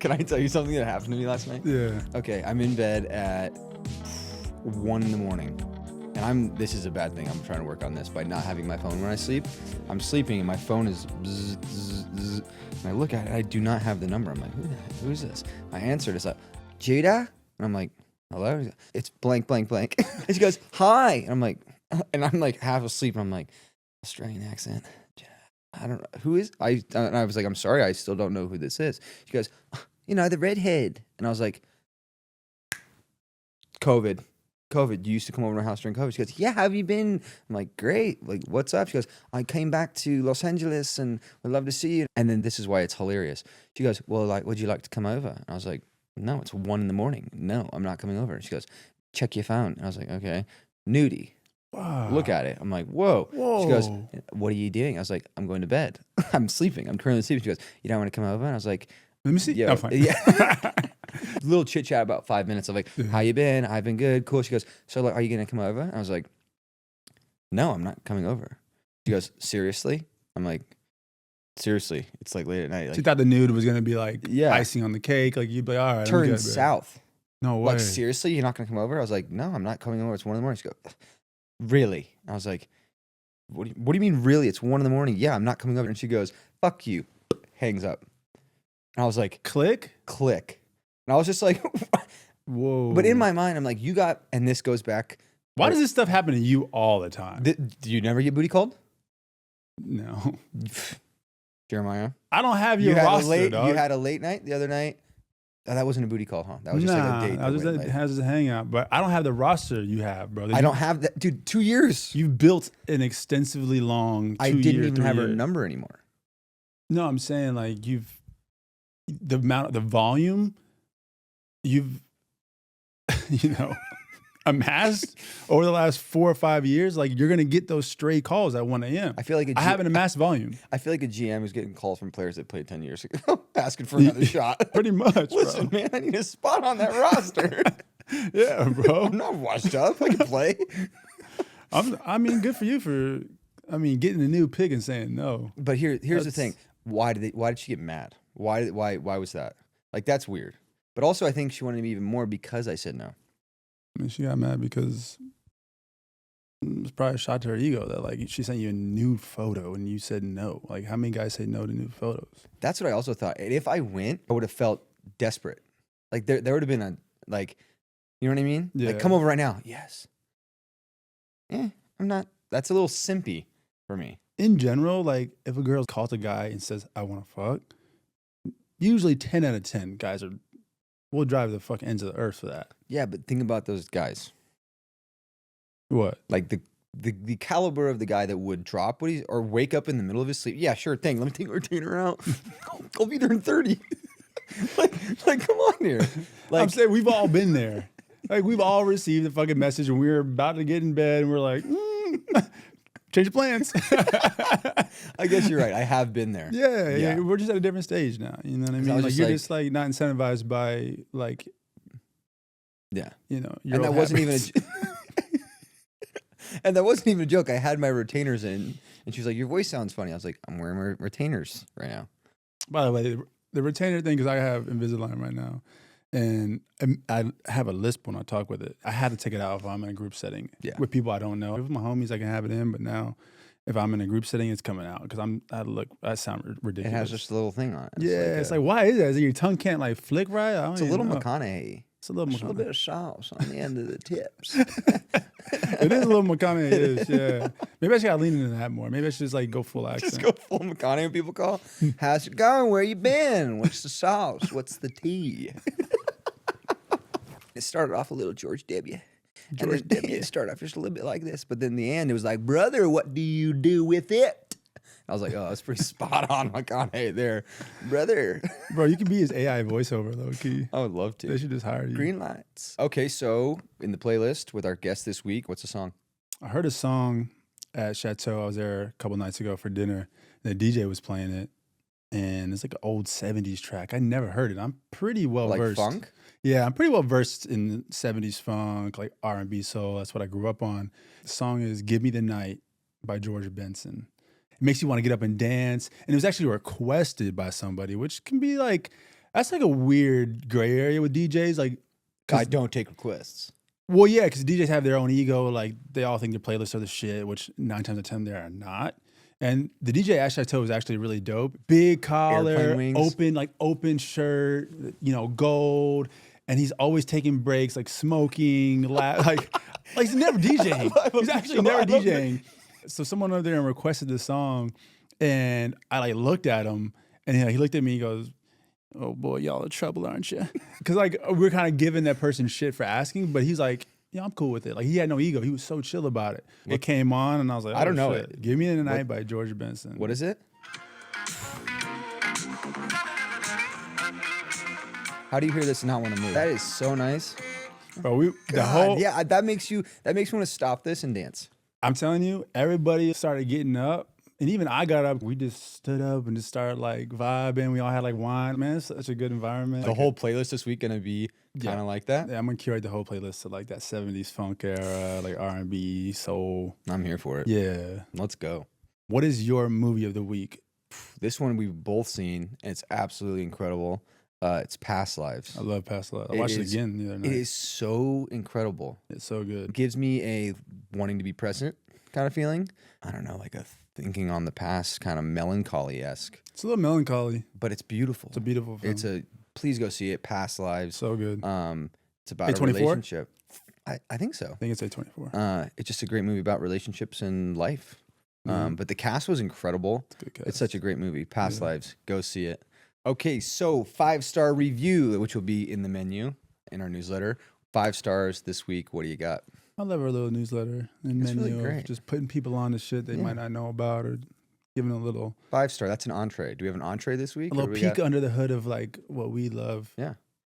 Can I tell you something that happened to me last night? Yeah. Okay, I'm in bed at 1 in the morning. And this is a bad thing. I'm trying to work on this by not having my phone when I sleep. I'm sleeping and my phone is bzz, bzz, bzz, and I look at it, I do not have the number. I'm like, who's this? I answered, it's like, Jada? And I'm like, hello? It's blank, blank, blank. And she goes, hi. And I'm like half asleep. And I'm like, Australian accent. I don't know. Who is? And I was like, I'm sorry, I still don't know who this is. She goes, the redhead. And I was like, COVID. You used to come over to our house during COVID. She goes, yeah, how have you been? I'm like, great. Like, what's up? She goes, I came back to Los Angeles and would love to see you. And then this is why it's hilarious. She goes, well, like, would you like to come over? And I was like, no, it's 1 in the morning. No, I'm not coming over. She goes, check your phone. And I was like, okay. Nudie. Wow. Look at it. I'm like, whoa. She goes, what are you doing? I was like, I'm going to bed. I'm sleeping. I'm currently sleeping. She goes, you don't want to come over? And I was like, let me see. yeah. Yeah. Little chit chat about 5 minutes of like, how you been? I've been good. Cool. She goes, so like, are you going to come over? And I was like, no, I'm not coming over. She goes, seriously? I'm like, seriously. It's like late at night. Like, she thought the nude was going to be like icing on the cake. Like you'd be like, all right. Turn south. No way. Like, seriously? You're not going to come over? I was like, no, I'm not coming over. It's 1 in the morning. She goes, really? I was like, what do you mean really? It's 1 in the morning. Yeah, I'm not coming over. And she goes, fuck you. Hangs up. And I was like, click. And I was just like, whoa. But in my mind, I'm like, and this goes back. Why does this stuff happen to you all the time? Do you never get booty called? No. Jeremiah? I don't have your roster, dog. You had a late night the other night? Oh, that wasn't a booty call, huh? That was just like a date. That was just a hangout. But I don't have the roster you have, bro. I don't have that. Dude, 2 years. You've built an extensively long 2 I didn't even have her number anymore. No, I'm saying like the volume you've, amassed over the last 4 or 5 years, like you're going to get those stray calls at 1 a.m. I feel like I haven't amassed volume. I feel like a GM is getting calls from players that played 10 years ago asking for another shot. Pretty much, Listen, bro. man, I need a spot on that roster. Yeah, bro. I'm not washed up. I can play. Good for you for, getting a new pick and saying no. But here's the thing. Why did she get mad? Why was that? Like, that's weird. But also, I think she wanted me even more because I said no. She got mad because it was probably a shot to her ego that like she sent you a nude photo and you said no. Like, how many guys say no to nude photos? That's what I also thought. And if I went, I would have felt desperate. Like there would have been a like, you know what I mean? Yeah. Like, come over right now. Yes. I'm not. That's a little simpy for me. In general, like if a girl calls a guy and says I want to fuck, usually 10 out of 10 guys will drive the fuck ends of the earth for that. Yeah, but think about those guys. What? Like the caliber of the guy that would drop or wake up in the middle of his sleep. Yeah, sure thing. Let me take a retainer out. I'll be there in 30. like, come on here. Like, I'm saying we've all been there. Like we've all received a fucking message and we're about to get in bed and we're like, change your plans. I guess you're right. I have been there. Yeah. We're just at a different stage now. You know what I mean? Like you're just like not incentivized by like, yeah. Your and that wasn't even and that wasn't even a joke. I had my retainers in and she was like, your voice sounds funny. I was like, I'm wearing my retainers right now. By the way, the retainer thing, because I have Invisalign right now. And I have a lisp when I talk with it. I had to take it out if I'm in a group setting with people I don't know. If my homies, I can have it in, but now if I'm in a group setting, it's coming out because I sound ridiculous. It has just a little thing on it. It's like why is that? Is it your tongue can't like flick right? It's a little McConaughey. It's a little bit of sauce on the end of the tips. It is a little McConaughey. It is, yeah. Maybe I should gotta lean into that more. Maybe I should just like go full accent. Just go full McConaughey when people call. How's it going? Where you been? What's the sauce? What's the tea? It started off a little George W. It started off just a little bit like this, but then in the end, it was like, brother, what do you do with it? I was like, oh, that's pretty spot on McConaughey there. Brother. Bro, you can be his AI voiceover, low key. I would love to. They should just hire you. Green lights. Okay, so in the playlist with our guest this week, what's the song? I heard a song at Chateau. I was there a couple nights ago for dinner. The DJ was playing it, and it's like an old 70s track. I never heard it. I'm pretty well versed. Like funk? Yeah, I'm pretty well versed in 70s funk, like R&B soul. That's what I grew up on. The song is Give Me the Night by George Benson. It makes you want to get up and dance. And it was actually requested by somebody, which can be like, That's like a weird gray area with DJs. Like, I don't take requests. Well, yeah, because DJs have their own ego. Like, they all think their playlists are the shit, which 9 times out of 10 they are not. And the DJ actually I told was actually really dope. Big collar, open shirt, gold. And he's always taking breaks, like smoking, like he's never DJing. He's actually never DJing. So someone over there requested this song, and I like looked at him, and he looked at me. He goes, "Oh boy, y'all in trouble, aren't you?" Because like we're kind of giving that person shit for asking, but he's like, "Yeah, I'm cool with it." Like he had no ego. He was so chill about it. It came on, and I was like, "I don't know it." Give Me the Night by George Benson. What is it? How do you hear this and not want to move? That is so nice. Bro, that makes me want to stop this and dance. I'm telling you, everybody started getting up. And even I got up. We just stood up and just started like vibing. We all had like wine. Man, it's such a good environment. The whole playlist this week gonna be kind of like that. Yeah, I'm gonna curate the whole playlist to like that 70s funk era, like R&B, soul. I'm here for it. Yeah. Let's go. What is your movie of the week? This one we've both seen, and it's absolutely incredible. It's Past Lives. I love Past Lives. I watched it again the other night. It is so incredible. It's so good. It gives me a wanting to be present kind of feeling. I don't know, like a thinking on the past, kind of melancholy-esque. It's a little melancholy, but it's beautiful. It's a beautiful film. Please go see it. Past Lives. So good. It's about a relationship. I think so. I think it's A24. It's just a great movie about relationships and life. But the cast was incredible. It's a good cast. It's such a great movie. Past Lives. Go see it. Okay, so 5-star review, which will be in the menu in our newsletter. 5 stars this week. What do you got? I love our little newsletter and menu really great. Of just putting people on to shit they might not know about or giving a little 5-star. That's an entree. Do we have an entree this week? A little peek under the hood of like what we love. Yeah.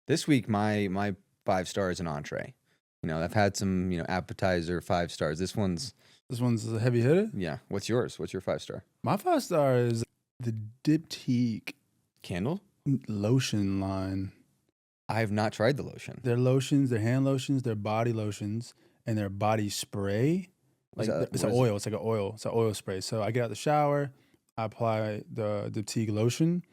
This week, my 5 star is an entree. I've had some appetizer 5 stars. This one's a heavy hitter. Yeah. What's yours? What's your 5 star? My 5 star is the Diptyque candle lotion line. I have not tried the lotion. Their lotions, their hand lotions, their body lotions, and their body spray. Like it's an oil. It's like an oil. It's an oil spray. So I get out the shower, I apply the Diptyque lotion,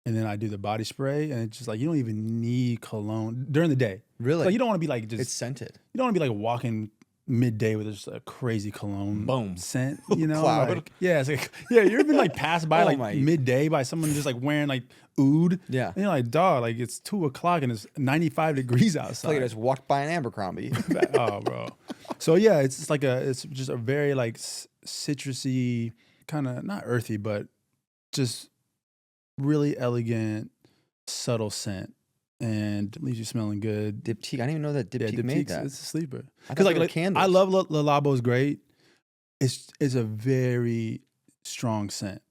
and then I do the body spray. And it's just like you don't even need cologne during the day. Really? Like you don't want to be like just. It's scented. You don't want to be like walking midday with just a crazy cologne scent. Cloud. Like, yeah, it's like you've been like passed by like midday by someone just like wearing like oud. Yeah, and you're like, dog, like it's 2:00 and it's 95 degrees outside. Like I just walked by an Abercrombie. Oh, bro. So yeah, it's just a very like citrusy, kind of not earthy, but just really elegant, subtle scent. And leaves you smelling good. Diptyque. I didn't even know that Diptyque made that. It's a sleeper. Because like candles. I love Le Labo's great. It's a very strong scent.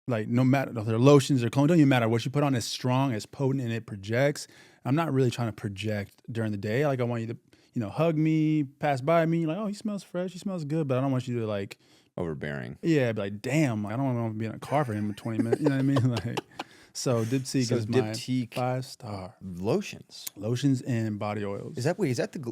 Like no matter if they're lotions or cologne, don't even matter what you put on. It's strong, it's potent, and it projects. I'm not really trying to project during the day. Like I want you to hug me, pass by me. Like, oh, he smells fresh. He smells good. But I don't want you to like overbearing. Yeah, be like, damn. I don't want to be in a car for him for 20 minutes. You know what I mean? Like. So Diptyque is my 5 star. Lotions and body oils. Is that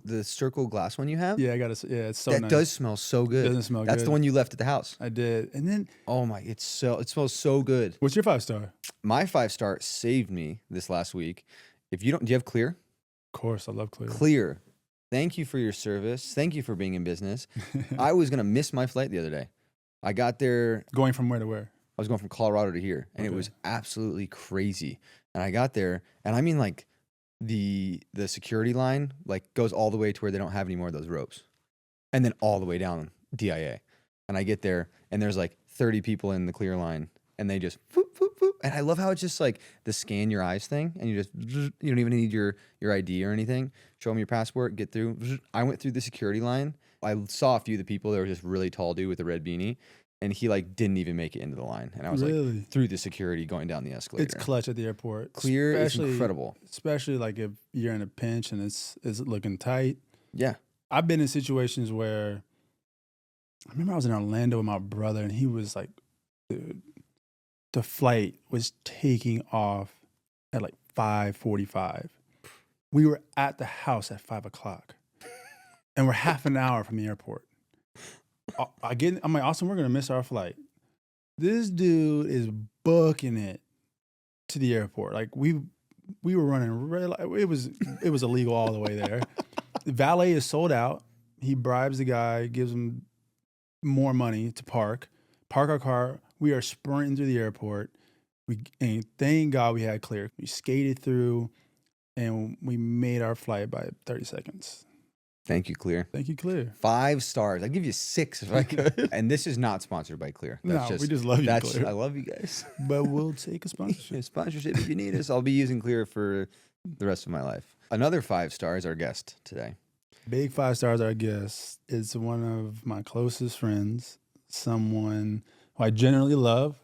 the circle glass one you have? Yeah, I got it. Yeah, it's so nice. That does smell so good. It doesn't smell good. That's the one you left at the house. I did. And then it smells so good. What's your 5 star? My 5 star saved me this last week. Do you have Clear? Of course, I love Clear. Clear. Thank you for your service. Thank you for being in business. I was gonna miss my flight the other day. I got there. Going from where to where? I was going from Colorado to here, and it was absolutely crazy. And I got there, and I mean, like, the security line, like, goes all the way to where they don't have any more of those ropes. And then all the way down DIA. And I get there, and there's, like, 30 people in the Clear line, and they just, whoop, whoop, whoop. And I love how it's just, like, the scan your eyes thing, and you don't even need your ID or anything. Show them your passport, get through. I went through the security line. I saw a few of the people. They were just really tall dude with a red beanie. And he like didn't even make it into the line. And I was like through the security going down the escalator. It's clutch at the airport. Clear is incredible. Especially like if you're in a pinch and it's looking tight. Yeah. I've been in situations where I remember I was in Orlando with my brother and he was like, dude, the flight was taking off at like 5:45. We were at the house at 5:00. And we're half an hour from the airport. I'm like, Austin, we're going to miss our flight. This dude is booking it to the airport. Like, we we were running it was illegal all the way there. The valet is sold out. He bribes the guy, gives him more money to park our car. We are sprinting through the airport. And thank God we had clear. We skated through, and we made our flight by 30 seconds. Thank you, Clear. Thank you, Clear. 5 stars. I'd give you 6 if I could. And this is not sponsored by Clear. That's we just love you, Clear. I love you guys. But we'll take a sponsorship. Sponsorship if you need us. I'll be using Clear for the rest of my life. Another 5 stars, our guest today. Big 5 stars, our guest. Is one of my closest friends, someone who I generally love,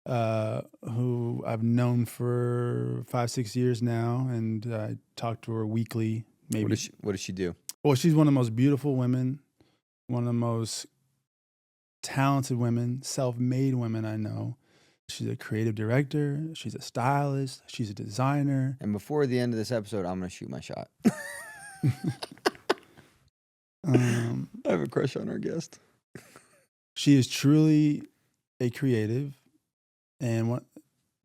who I've known for 5-6 years now, and I talk to her weekly, maybe. What does she do? Well, she's one of the most beautiful women, one of the most talented women, self-made women I know. She's a creative director. She's a stylist. She's a designer. And before the end of this episode, I'm going to shoot my shot. I have a crush on our guest. She is truly a creative and one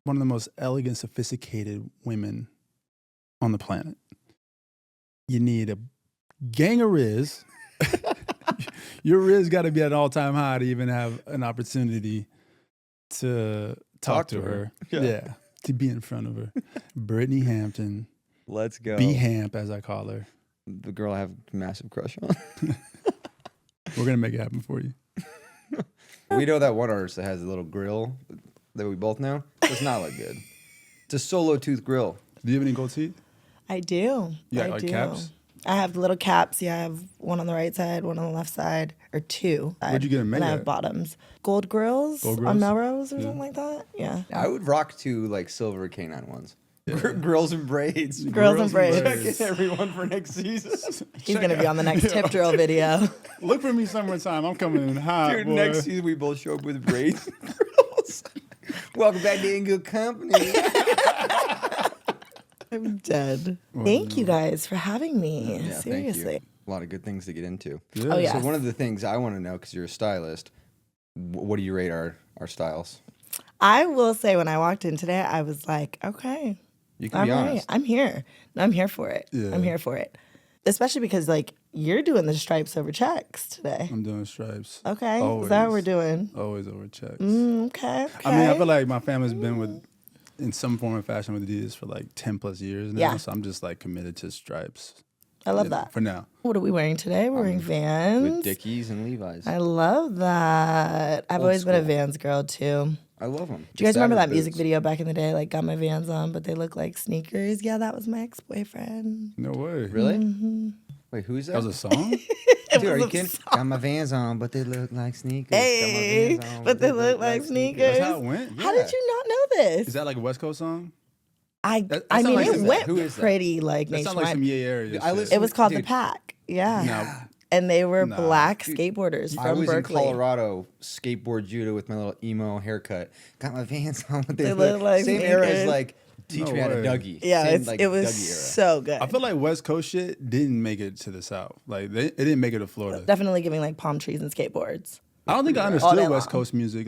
of the most elegant, sophisticated women on the planet. You need a gang of Riz. Your Riz got to be at an all-time high to even have an opportunity to talk to her. Yeah, to be in front of her. Brittany Hampton. Let's go. B-Hamp, as I call her. The girl I have a massive crush on. We're going to make it happen for you. We know that one artist that has a little grill that we both know. Does not look good. It's a solo tooth grill. Do you have any gold teeth? I do. Yeah, I do. Caps? I have little caps. Yeah, I have one on the right side, one on the left side, or 2. Where'd you get them made And I at? have bottoms. Gold grills on Melrose or something like that. Yeah. I would rock 2 like silver canine ones. Yeah. Grills and braids. Grills and braids. Check in everyone for next season. He's going to be on the next tip drill video. Look for me summertime. I'm coming in hot, Dude, boy. next season we both show up with braids and grills. Welcome back to In Good Company. I'm dead. Thank you guys for having me. Yeah, seriously. Thank you. A lot of good things to get into. Yeah. Oh, yeah. So one of the things I want to know, because you're a stylist, what do you rate our styles? I will say when I walked in today, I was like, okay. You can be honest. I'm here. I'm here for it. Yeah. I'm here for it. Especially because, like, you're doing the stripes over checks today. I'm doing stripes. Okay. Always. Is that what we're doing? Always over checks. Okay. I mean, I feel like my family's been in some form of fashion with Adidas for like 10 plus years now. Yeah. So I'm just like committed to stripes. I love that. For now. What are we wearing today? We're wearing Vans. With Dickies and Levi's. I love that. I've always been a Vans girl, too. I love them. Do you guys remember that music video back in the day? Like, got my Vans on, but they look like sneakers. Yeah, that was my ex-boyfriend. No way. Really? Mm-hmm. Wait, who is that? That was a song? Dude, are you kidding? Got my Vans on, but they look like sneakers. Hey, Got my Vans on, but they look like sneakers. That's how it went? How did you not know this? Is that like a West Coast song? I sounds mean, like it that. went Who is that? pretty like That sounds like some nationwide. Yay area. I shit. listen- It was called Dude. The Pack. Yeah. No. And they were Nah. black Dude, skateboarders I from was Berkeley. in Colorado, skateboard judo with my little emo haircut. Got my Vans on, but they look look like same era as sneakers. like Teach No Me How to way. Dougie. Yeah, Same, it was Dougie era. so good. I feel like West Coast shit didn't make it to the South. Like, it didn't make it to Florida. Definitely giving like palm trees and skateboards. I don't think I All understood day West long. Coast music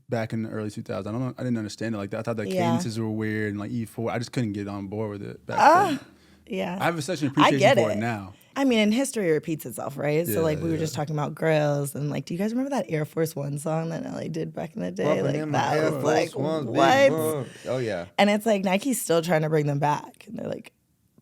back in the early 2000s. I didn't understand it like that. I thought the Yeah. cadences were weird and like E4. I just couldn't get on board with it back then. Yeah. I have such an I appreciation get for it. it now. I mean, and history repeats itself, right? So, like, we were Yeah. just talking about grills, and like, do you guys remember that Air Force One song that Nelly did back in the day? Walking Like, in my that Air was like, Force Ones, big what? boy. Oh, yeah. And it's like Nike's still trying to bring them back, and they're like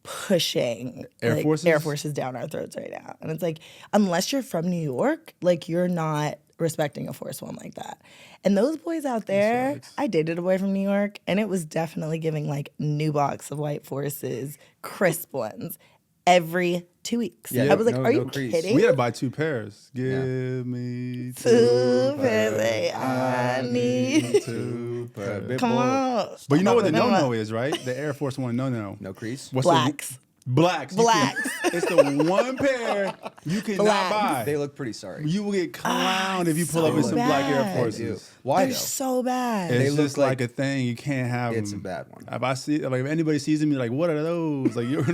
pushing Air like, Forces? Air Forces down our throats right now. And it's like, unless you're from New York, like, you're not respecting a Force One like that. And those boys out there, I dated a boy from New York, and it was definitely giving like new box of white Forces, crisp ones, every 2 weeks. Yeah, I was like, no- are no you crease. kidding? We had to buy 2 pairs. Give me 2 Two pairs. pairs, I need 2 pairs. Big Come boy. on. But you know what the Stop it. no-no is, right? The Air Force One no-no. No crease? What's Blacks. Blacks. Blacks. It's the one pair you cannot Blacks. buy. They look pretty sorry. You will get clowned if you pull up so with some black Air bad. Forces. Why They're though? so bad. It's They look just like like- a thing. You can't have It's them. a bad one. If I see, like, if anybody sees them, you're like, what are those? Like, you're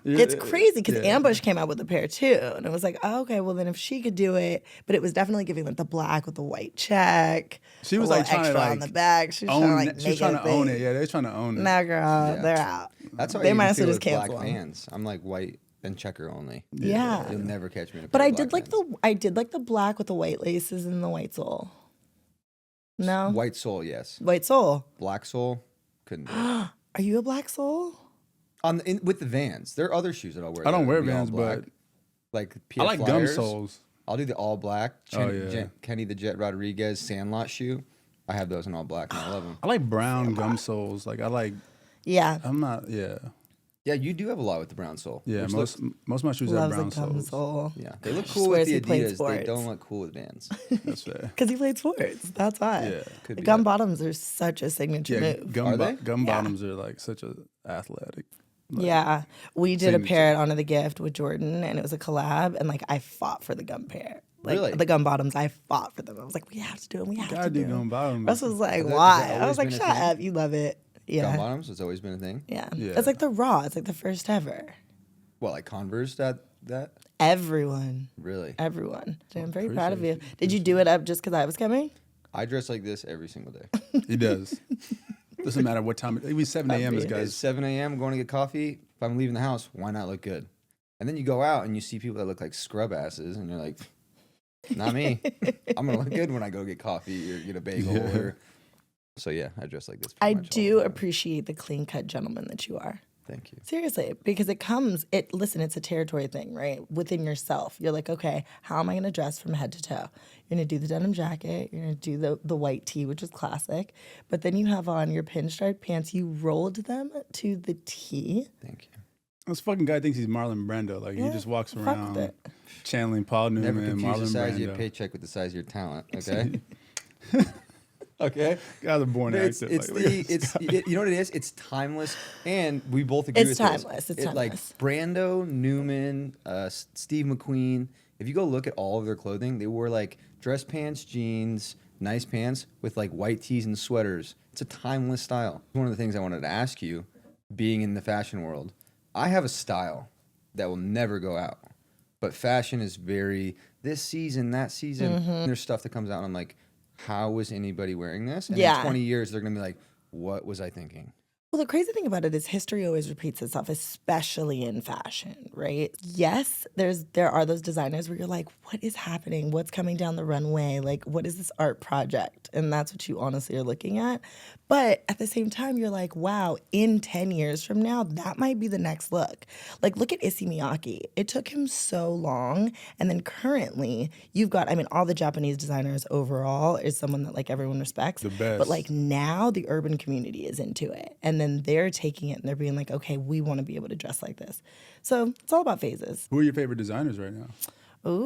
It's crazy because Ambush came out with a pair too, and it was like, oh, okay, well then if she could do it, but it was definitely giving like the black with the white check. She was like trying extra to like on the back. She was trying to like she was trying to own it. Yeah, they're trying to own it. Nah, girl, they're out. That's why they you might can as see well with just cancel black them. Vans. I'm like white and checker only. Yeah. You'll never catch me in a But pair I of did black like Vans. I did like the black with the white laces and the white sole. No. White sole, yes. White sole. Black sole, couldn't do it. Are you a black sole? With the Vans. There are other shoes that I'll wear. I don't wear that'll be all Vans, black. but like I like gum Flyers. soles. I'll do the all black. yeah. Kenny the Jet Rodriguez Sandlot shoe. I have those in all black and I love them. I like brown gum soles. Like I like. Yeah. I'm not. Yeah. Yeah, you do have a lot with the brown sole. Yeah. which Most of my shoes Loves have brown a gum soles. sole. yeah, they look cool with Swears the he played Adidas. They sports. don't look cool with Vans. That's fair. Because he played sports. That's why. Yeah. Could The be gum that. bottoms are such a signature Yeah. move. Gum Yeah. bottoms are like such a athletic. Like, Yeah. We did a signature. pair at Honor the Gift with Jordan, and it was a collab, and like I fought for the gum pair. Like Really? the gum bottoms, I fought for them. I was like, we have to do them. We have Gotta to do do them. gum bottoms. Russ was like, Has that why? I always was like, been a shut thing? up. You love it. Yeah. Gum bottoms has always been a thing. Yeah. Yeah. It's like the Raw. It's like the first ever. Well, like Converse that Everyone. really. Everyone. So I'm very proud of you. Appreciate Did you do it up just because I was coming? I dress like this every single day. He does. Doesn't matter what time. It was 7 a.m. This It's guy's. 7 a.m. going to get coffee. If I'm leaving the house, why not look good? And then you go out and you see people that look like scrub asses, and you're like, not me. I'm gonna look good when I go get coffee or get a bagel. Yeah. Or... So yeah, I dress like this. I pretty much all do the time. appreciate the clean cut gentleman that you are. Thank you. Seriously, because listen, it's a territory thing, right? Within yourself. You're like, okay, how am I gonna dress from head to toe? You're gonna do the denim jacket, you're gonna do the white tee, which is classic, but then you have on your pinstripe pants, you rolled them to the T. Thank you. This fucking guy thinks he's Marlon Brando. Like he just walks fuck around with it. channeling Paul Never Newman and confuse the Marlon size of your Brando. paycheck with the size of your talent. Okay. Okay. Guy's a born It's actor. it's like, you know what it is? It's timeless, and we both agree It's with timeless. this. It's Like timeless. Brando, Newman, Steve McQueen. If you go look at all of their clothing, they wore like dress pants, jeans, nice pants with like white tees and sweaters. It's a timeless style. One of the things I wanted to ask you, being in the fashion world, I have a style that will never go out, but fashion is very this season, that season. There's stuff that comes out, and I'm like, how was anybody wearing this? And Yeah. in 20 years, they're gonna be like, what was I thinking? Well, the crazy thing about it is history always repeats itself, especially in fashion, right? Yes, there are those designers where you're like, what is happening? What's coming down the runway? Like, what is this art project? And that's what you honestly are looking at. But at the same time, you're like, wow, in 10 years from now, that might be the next look. Like, look at Issey Miyake. It took him so long. And then currently, you've got, all the Japanese designers overall is someone that like everyone respects. The best. But like now the urban community is into it. And then they're taking it and they're being like, okay, we want to be able to dress like this. So it's all about phases. Who are your favorite designers right now?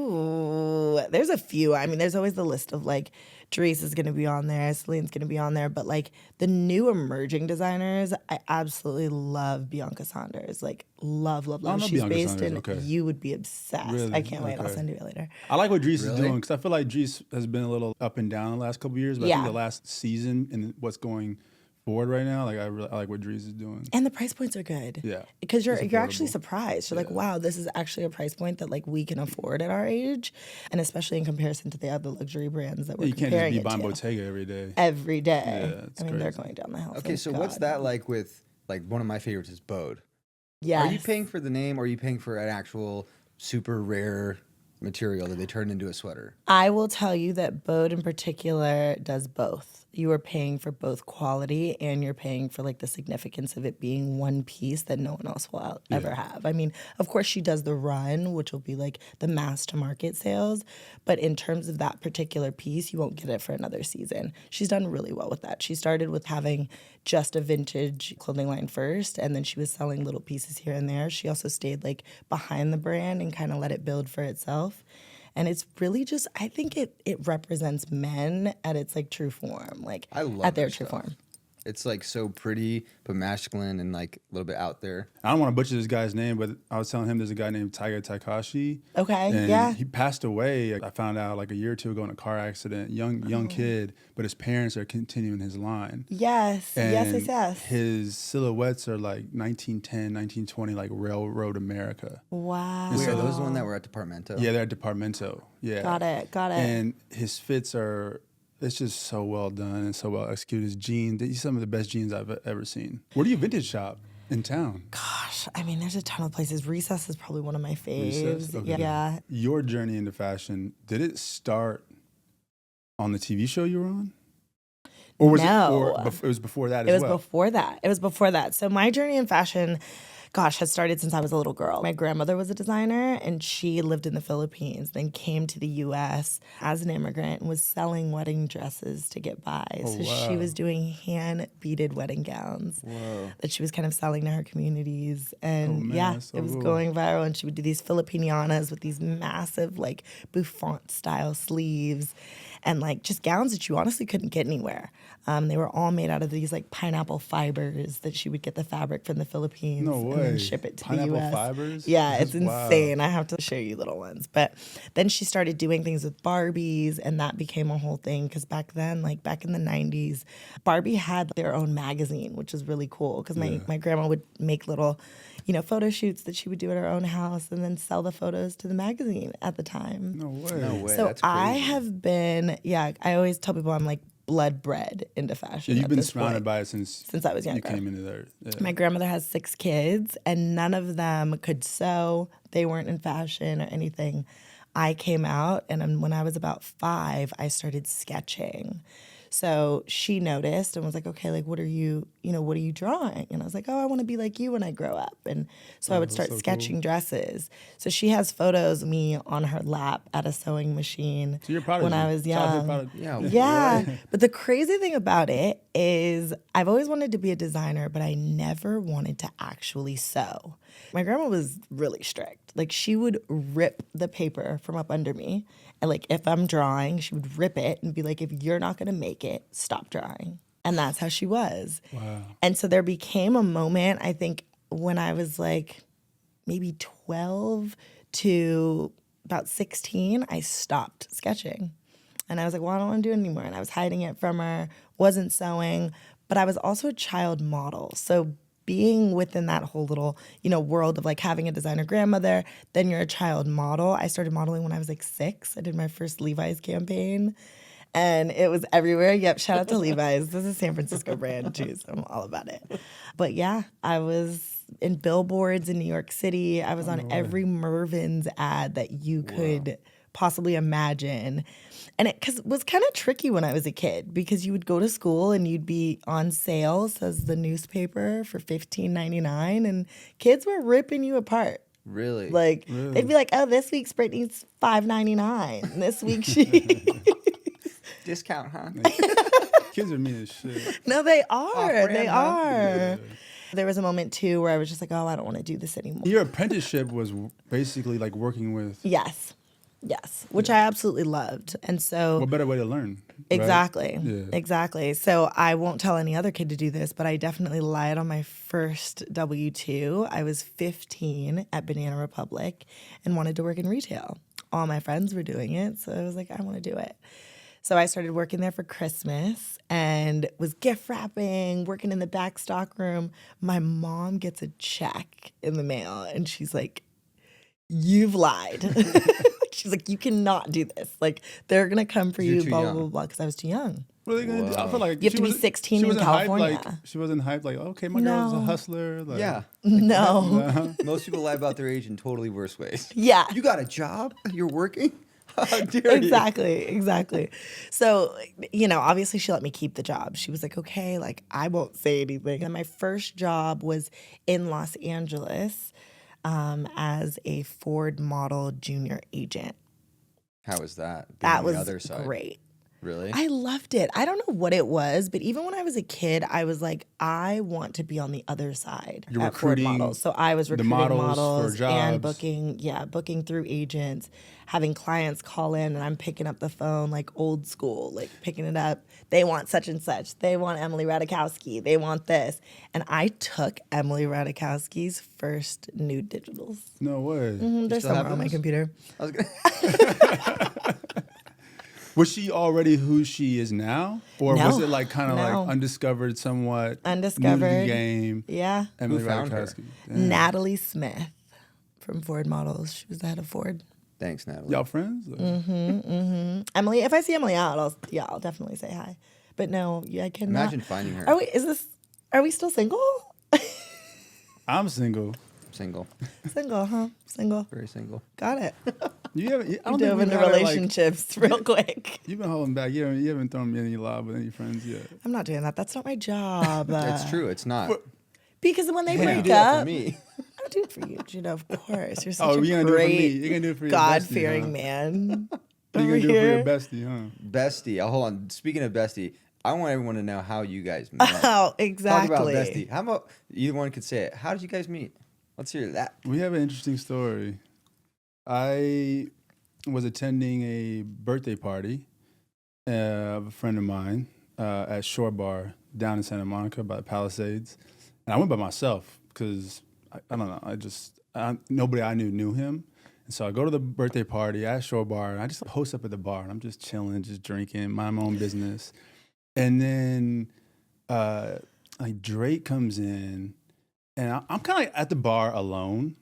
Ooh, there's a few. There's always the list of like, Therese is going to be on there, Celine's going to be on there. But like the new emerging designers, I absolutely love Bianca Saunders. Like, love. I know She's Bianca based Saunders, in, okay. you would be obsessed. Really? I can't wait. I'll Okay. send you it later. I like what Dries is Really? doing because I feel like Dries has been a little up and down the last couple of years. But I Yeah. think the last season and what's going forward right now, like I like what Dries is doing. And the price points are good. Yeah. Because you're It's actually affordable. surprised. You're like, wow, this is actually a price point that like we can afford at our age. And especially in comparison to the other luxury brands that we're You can't just comparing be it buying to. Bottega every day. Every day. Yeah, it's they're crazy. going down the hill. Okay, thank so what's God. that like with like one of my favorites is Bode. Yes. Are you paying for the name or are you paying for an actual super rare material that they turn into a sweater? I will tell you that Bode in particular does both. You are paying for both quality and you're paying for like the significance of it being one piece that no one else will ever have. Of course she does the run, which will be like the mass to market sales, but in terms of that particular piece, you won't get it for another season. She's done really well with that. She started with having just a vintage clothing line first, and then she was selling little pieces here and there. She also stayed like behind the brand and kind of let it build for itself. And it's really just, I think it represents men at its like true form, like I love at their her true stuff. form. It's like so pretty, but masculine and like a little bit out there. I don't want to butcher this guy's name, but I was telling him there's a guy named Tiger Takashi. Okay, and yeah. he passed away. I found out like a year or two ago in a car accident. Young kid, but his parents are continuing his line. Yes, And yes. his silhouettes are like 1910, 1920, like railroad America. Wow. Wait, are those the one that were at Departamento? Yeah, they're at Departamento. Yeah. Got it. And his fits are, it's just so well done and so well executed. His jeans, these are some of the best jeans I've ever seen. Where do you vintage shop in town? Gosh, I mean, there's a ton of places. Recess is probably one of my faves. Okay. Yeah. Your journey into fashion, did it start on the TV show you were on? Or was it was before that as well? It was before that. So my journey in fashion, gosh, has started since I was a little girl. My grandmother was a designer, and she lived in the Philippines, then came to the U.S. as an immigrant and was selling wedding dresses to get by. She was doing hand-beaded wedding gowns that she was kind of selling to her communities. And it was going viral, and she would do these Filipinianas with these massive, like, bouffant-style sleeves and, like, just gowns that you honestly couldn't get anywhere. They were all made out of these, like, pineapple fibers that she would get the fabric from the Philippines. No way. And then ship it to Pineapple the U.S. fibers? Yeah, it's insane. I have to show you little ones. But then she started doing things with Barbies, and that became a whole thing. Because back then, like back in the 90s, Barbie had their own magazine, which was really cool. Because my grandma would make little, photo shoots that she would do at her own house and then sell the photos to the magazine at the time. No way. So That's crazy. I have been, I always tell people I'm like, bred into fashion. Yeah, you've been surrounded by it since I was younger. You came into there. Yeah. My grandmother has 6 kids, and none of them could sew. They weren't in fashion or anything. I came out, and when I was about 5, I started sketching. So she noticed and was like, okay, like, what are you drawing? And I was like, oh, I want to be like you when I grow up. And so I would start sketching dresses. So she has photos of me on her lap at a sewing machine So you're proud of when I was young. Yeah. But the crazy thing about it is I've always wanted to be a designer, but I never wanted to actually sew. My grandma was really strict. Like, she would rip the paper from up under me. And, like, if I'm drawing, she would rip it and be like, if you're not going to make it, stop drawing. And that's how she was. Wow. And so there became a moment, I think, when I was like maybe 12 to about 16, I stopped sketching. And I was like, well, I don't want to do it anymore. And I was hiding it from her, wasn't sewing, but I was also a child model. So being within that whole little, world of like having a designer grandmother, then you're a child model. I started modeling when I was like 6. I did my first Levi's campaign and it was everywhere. Yep, shout out to Levi's. This is a San Francisco brand too, so I'm all about it. But yeah, I was in billboards in New York City. I was on every Mervyn's ad that you could possibly imagine. And it was kind of tricky when I was a kid because you would go to school and you'd be on sale, says the newspaper, for $15.99, and kids were ripping you apart. Really? Like, they'd be like, oh, this week's Brittany's $5.99. This week she... Discount, huh? Kids are mean as shit. No, they are. Off-brand, They huh? are. Yeah. There was a moment, too, where I was just like, oh, I don't want to do this anymore. Your apprenticeship was basically like working with... Yes, which I absolutely loved. And so... What better way to learn? Exactly. Right? Yeah. Exactly. So I won't tell any other kid to do this, but I definitely lied on my first W-2. I was 15 at Banana Republic and wanted to work in retail. All my friends were doing it, so I was like, I want to do it. So I started working there for Christmas and was gift wrapping, working in the back stock room. My mom gets a check in the mail and she's like, you've lied. She's like, you cannot do this. Like, they're going to come for you, blah, blah, blah, blah, because I was too young. What are they gonna do? I feel like You have to be 16 in California. She wasn't hyped like, okay, my girl's a hustler. Like, Yeah. No. Most people lie about their age in totally worse ways. Yeah. You got a job? You're working? How dare you? Exactly. So, obviously she let me keep the job. She was like, okay, like, I won't say anything. And my first job was in Los Angeles as a Ford model junior agent. How was that? That Being was the other side? great. Really? I loved it. I don't know what it was, but even when I was a kid, I was like, I want to be on the other side You're at Ford recruiting Models. So I was recruiting models for jobs. and booking through agents, having clients call in, and I'm picking up the phone like old school, like picking it up. They want such and such. They want Emily Ratajkowski. They want this. And I took Emily Ratajkowski's first nude digitals. No way. They're somewhere on my computer. I was gonna Was she already who she is now? Or No. was it like kind of No. like undiscovered somewhat? Undiscovered. New to the game. Yeah. Emily Who found her? Ratajkowski. Damn. Natalie Smith from Ford Models. She was the head of Ford. Thanks, Natalie. Y'all friends? Emily, if I see Emily out, I'll definitely say hi. But no, I cannot. Imagine finding her. Are we still single? I'm single. Single. Single, huh? Single. Very single. Got it. You haven't. I don't think Dove we've into had her, like- relationships real quick. You've been holding back. You haven't thrown me any lob with any friends yet. I'm not doing that. That's not my job. That's true. It's not. Because when they You break do that up, for me. I do it for you, Judah. Of course, you're such Oh, a you're gonna do it for me. great, You're gonna do it for your God-fearing bestie, huh? man. You're Over gonna do it here. for your bestie, huh? Bestie. Oh, hold on. Speaking of bestie, I want everyone to know how you guys met. Oh, exactly. Talk about bestie. How about either one could say it? How did you guys meet? Let's hear that. We have an interesting story. I was attending a birthday party of a friend of mine at Shore Bar down in Santa Monica by the Palisades. And I went by myself because, I don't know, nobody I knew him. And so I go to the birthday party at Shore Bar, and I just post up at the bar, and I'm just chilling, just drinking, mind my own business. And then like Drake comes in, and I'm kind of at the bar alone,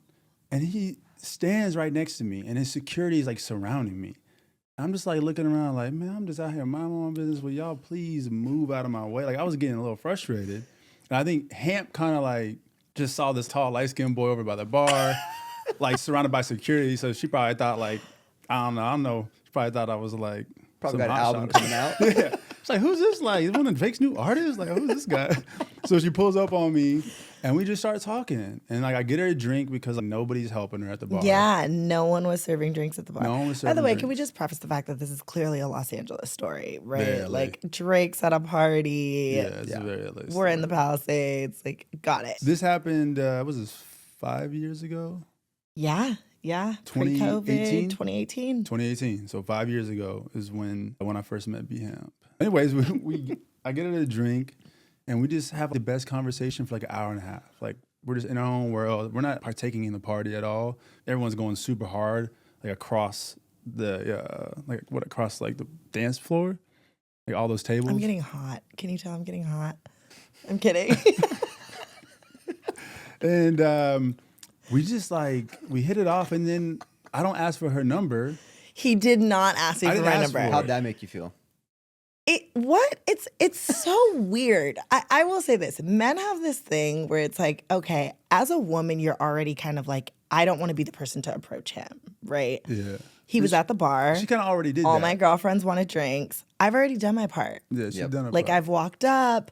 and he stands right next to me, and his security is like surrounding me. I'm just like looking around like, man, I'm just out here minding my own business. Will y'all please move out of my way? Like I was getting a little frustrated. And I think Hamp kind of like just saw this tall, light-skinned boy over by the bar, like surrounded by security. So she probably thought like, I don't know. She probably thought I was like, Probably some got an hot album shot. coming out. Yeah. It's like, who's this? Like, is one of Drake's new artists? Like, who's this guy? So she pulls up on me, and we just start talking. And like, I get her a drink because like, nobody's helping her at the bar. Yeah, no one was serving drinks at the bar. No one was By the serving way, can we drinks. just preface the fact that this is clearly a Los Angeles story, right? Very LA. Like Drake's at a party. Yeah, it's a very LA We're in the story. Palisades. Like, got it. This happened, was this 5 years ago? Yeah. 2018? Pre-COVID, 2018. 2018. So 5 years ago is when I first met B Hamp. Anyways, I get her a drink, and we just have the best conversation for like an hour and a half. Like we're just in our own world. We're not partaking in the party at all. Everyone's going super hard, like across the across like the dance floor, like all those tables. I'm getting hot. Can you tell I'm getting hot? I'm kidding. And we just like we hit it off, and then I don't ask for her number. He did not ask me I for didn't my ask number. for it. How'd that make you feel? It's so weird. I will say this. Men have this thing where it's like, okay, as a woman, you're already kind of like, I don't want to be the person to approach him, right? Yeah. He was at the bar. She kind of already did All that. my girlfriends wanted drinks. I've already done my part. Yeah, she's Yep. done her Like part. I've walked up.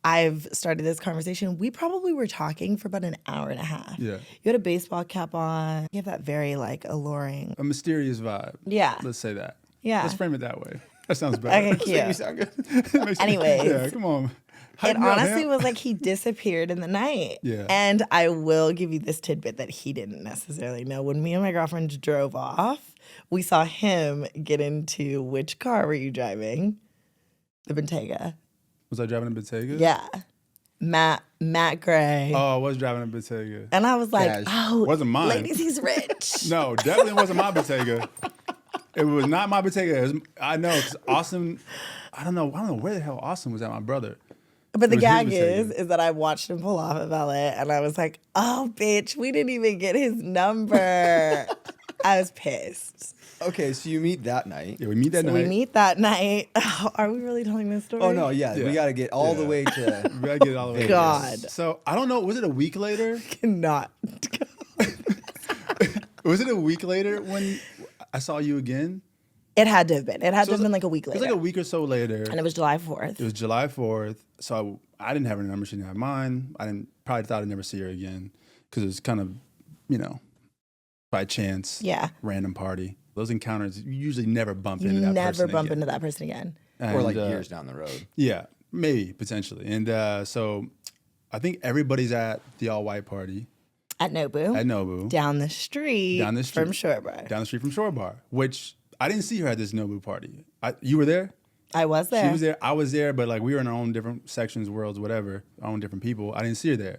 I've started this conversation. We probably were talking for about an hour and a half. Yeah. You had a baseball cap on. You have that very like alluring. A mysterious vibe. Yeah. Let's say that. Yeah. Let's frame it that way. That sounds better. Okay, cute. You sound good. Anyways. Yeah, come on. Hype It me up, honestly man. was like he disappeared in the night. Yeah. And I will give you this tidbit that he didn't necessarily know. When me and my girlfriend drove off, we saw him get into which car were you driving? The Bentayga. Was I driving a Bottega? Yeah. Matt Gray. Oh, I was driving a Bottega. And I was like, Cash. oh, Wasn't mine. ladies, he's rich. No, definitely wasn't my Bottega. It was not my Bottega. It was, I know, because Austin, I don't know where the hell Austin was at, my brother. But the It was his gag Bottega. is that I watched him pull off at Velvet, and I was like, oh, bitch, we didn't even get his number. I was pissed. Okay, so you meet that night. Yeah, we meet that So night. we meet that night. Are we really telling this story? Oh no, yeah, Yeah. we got to get all the Yeah. way to. We gotta get it all the way. God. So I don't know. Was it a week later? Cannot. Was it a week later when I saw you again? It had to have been. It had to So have been like a week It later. was like a week or so later. And it was July 4th. It was July 4th. So I didn't have her number. She didn't have mine. Probably thought I'd never see her again because it was kind of, by chance, random party. Those encounters, you usually never bump into that person never bump again. into that person again. And, or like years down the road. Yeah, maybe, potentially. And so I think everybody's at the all-white party. At Nobu. Down the street from Shore Bar. Down the street from Shore Bar, which I didn't see her at this Nobu party. You were there? I was there. She was there. I was there, but like we were in our own different sections, worlds, whatever, our own different people. I didn't see her there.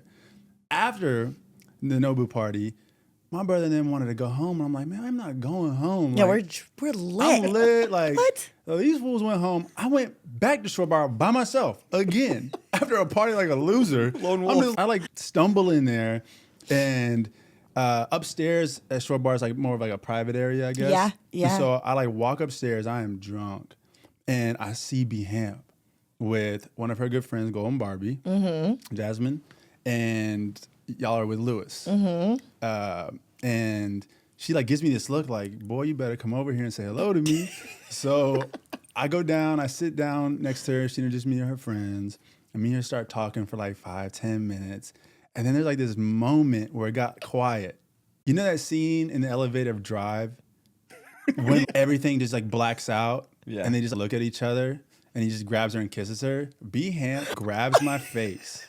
After the Nobu party, my brother and them wanted to go home. And I'm like, man, I'm not going home. Yeah, like, we're lit. I'm lit. Like, what? So these fools went home. I went back to Shore Bar by myself again after a party like a loser. Lone wolf. I like stumble in there, and upstairs at Shore Bar is like more of like a private area, I guess. Yeah. And so I like walk upstairs. I am drunk. And I see B Hamp with one of her good friends, Golden Barbie, Jasmine, and y'all are with Lewis. And she like gives me this look like, boy, you better come over here and say hello to me. So I go down, I sit down next to her. She introduced me to her friends. And me and her start talking for like 5-10 minutes. And then there's like this moment where it got quiet. You know that scene in the elevator of Drive when everything just like blacks out? Yeah. And they just look at each other, and he just grabs her and kisses her. B Hamp grabs my face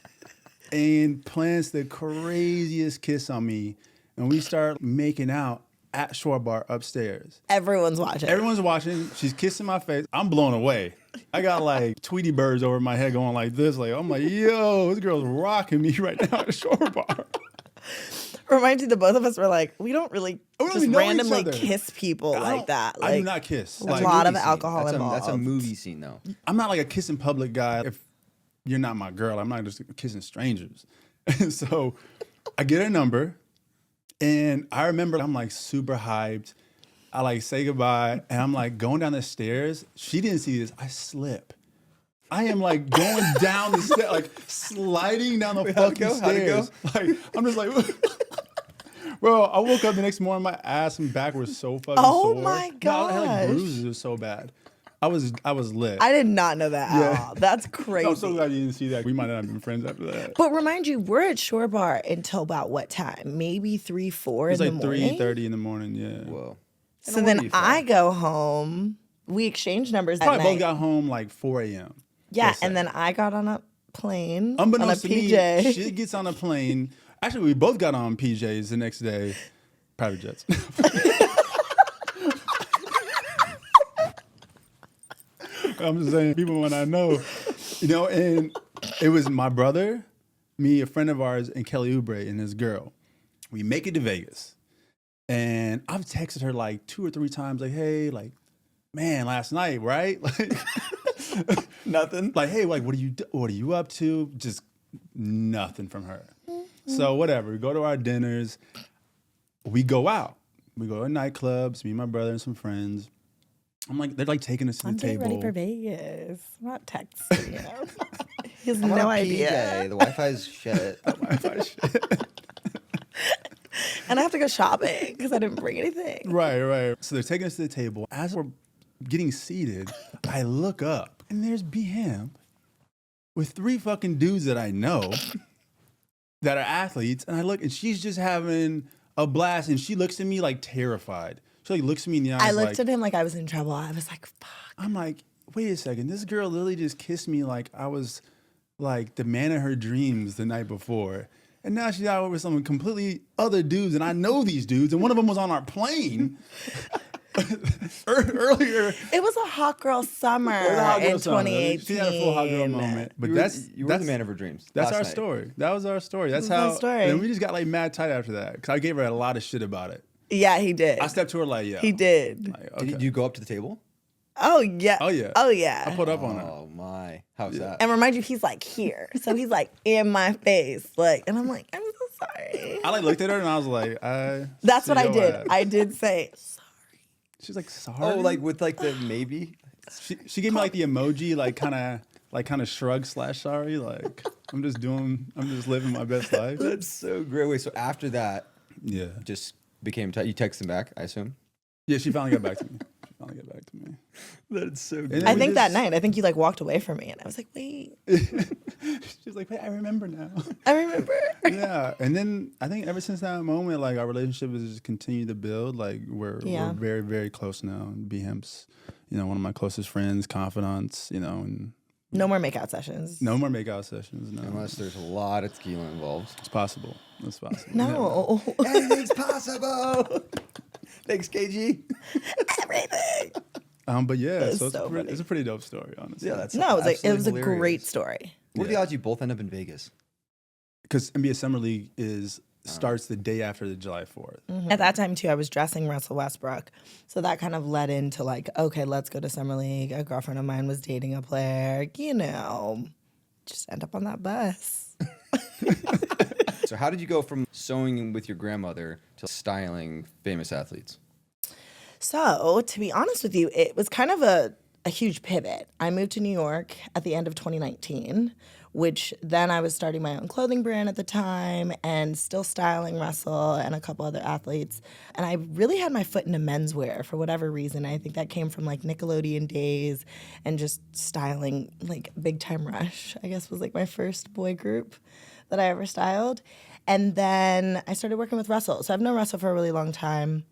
and plants the craziest kiss on me, and we start making out at Shore Bar upstairs. Everyone's watching. She's kissing my face. I'm blown away. I got like Tweety birds over my head going like this. Like I'm like, yo, this girl's rocking me right now at Shore Bar. Reminds you that both of us were like, we don't really just randomly kiss people like that. Like, I do not kiss. A lot of alcohol involved. That's a movie scene, though. I'm not like a kiss in public guy. If you're not my girl, I'm not just kissing strangers. So I get her number, and I remember I'm like super hyped. I like say goodbye, and I'm like going down the stairs. She didn't see this. I slip. I am like going down the stairs, like sliding down the fucking stairs. Like I'm just like, bro. I woke up the next morning, my ass and back were so fucking sore. Oh my gosh. I had like bruises. It was so bad. I was lit. I did not know that at all. That's crazy. I'm so glad you didn't see that. We might not have been friends after that. But remind you, we're at Shore Bar until about what time? Maybe 3, 4 in the morning? It's like 3:30 in the morning, yeah. Whoa. So then I go home. We exchange numbers that Probably night. both got home like 4 a.m. Yeah, and then I got on a plane. Unbeknownst on a to PJ. me, she gets on a plane. Actually, we both got on PJs the next day. Private jets. I'm just saying, people when I know, and it was my brother, me, a friend of ours, and Kelly Oubre and his girl. We make it to Vegas. And I've texted her like 2 or 3 times, like, hey, like, man, last night, right? Like, nothing. Like, hey, like, what are you up to? Just nothing from her. So whatever. We go to our dinners. We go out. We go to nightclubs. Me and my brother and some friends. I'm like, they're like taking us to the table. I'm ready for Vegas. I'm not texting, He has I'm no on a idea. PJ. The Wi-Fi's shit. And I have to go shopping because I didn't bring anything. Right. So they're taking us to the table. As we're getting seated, I look up, and there's B Hamp with 3 fucking dudes that I know that are athletes. And I look, and she's just having a blast, and she looks at me like terrified. She like looks at me in the eyes. I looked at him like I was in trouble. I was like, fuck. I'm like, wait a second. This girl literally just kissed me like I was like the man of her dreams the night before. And now she's out with some completely other dudes, and I know these dudes, and one of them was on our plane earlier. It was a hot girl summer in 2018. She had a full hot girl moment. But you were the man of her dreams. That's our story. That was our story. That's our story. And we just got like mad tight after that because I gave her a lot of shit about it. Yeah, he did. I stepped to her like, yeah. He did. Like, okay. Did you go up to the table? Oh, yeah. Oh, yeah. Oh, yeah. I put up on her. Oh, my. How's that? And remind you, he's like here. So he's like in my face. Like, and I'm like, I'm so sorry. I like looked at her and I was like, That's what I did. I did say, sorry. She's like, sorry? Oh, like with like the maybe? She gave me like the emoji, like kind of shrug / sorry. Like, I'm just living my best life. That's so great. Wait, so after that, yeah, just became tight. You text him back, I assume? Yeah, she finally got back to me. That's so good. I think that night, I think you like walked away from me, and I was like, wait. She's like, wait, I remember now. I remember. Yeah, and then I think ever since that moment, like our relationship has just continued to build. Like we're very, very close now. And B-Hemp's, one of my closest friends, confidants, and no more makeout sessions. No more makeout sessions. No, unless there's a lot of tequila involved. It's possible. It's possible. No, anything's possible. Thanks, KG. Everything. But yeah, so so it's a pretty dope story, honestly. Yeah, that's it was a hilarious. great story. What are the odds you both end up in Vegas? Because NBA Summer League starts the day after the July 4th. Mm-hmm. At that time, too, I was dressing Russell Westbrook. So that kind of led into like, okay, let's go to Summer League. A girlfriend of mine was dating a player, just end up on that bus. So how did you go from sewing with your grandmother to styling famous athletes? So to be honest with you, it was kind of a huge pivot. I moved to New York at the end of 2019, which then I was starting my own clothing brand at the time and still styling Russell and a couple other athletes. And I really had my foot into menswear for whatever reason. I think that came from like Nickelodeon days and just styling like Big Time Rush, I guess was like my first boy group that I ever styled. And then I started working with Russell. So I've known Russell for a really long time.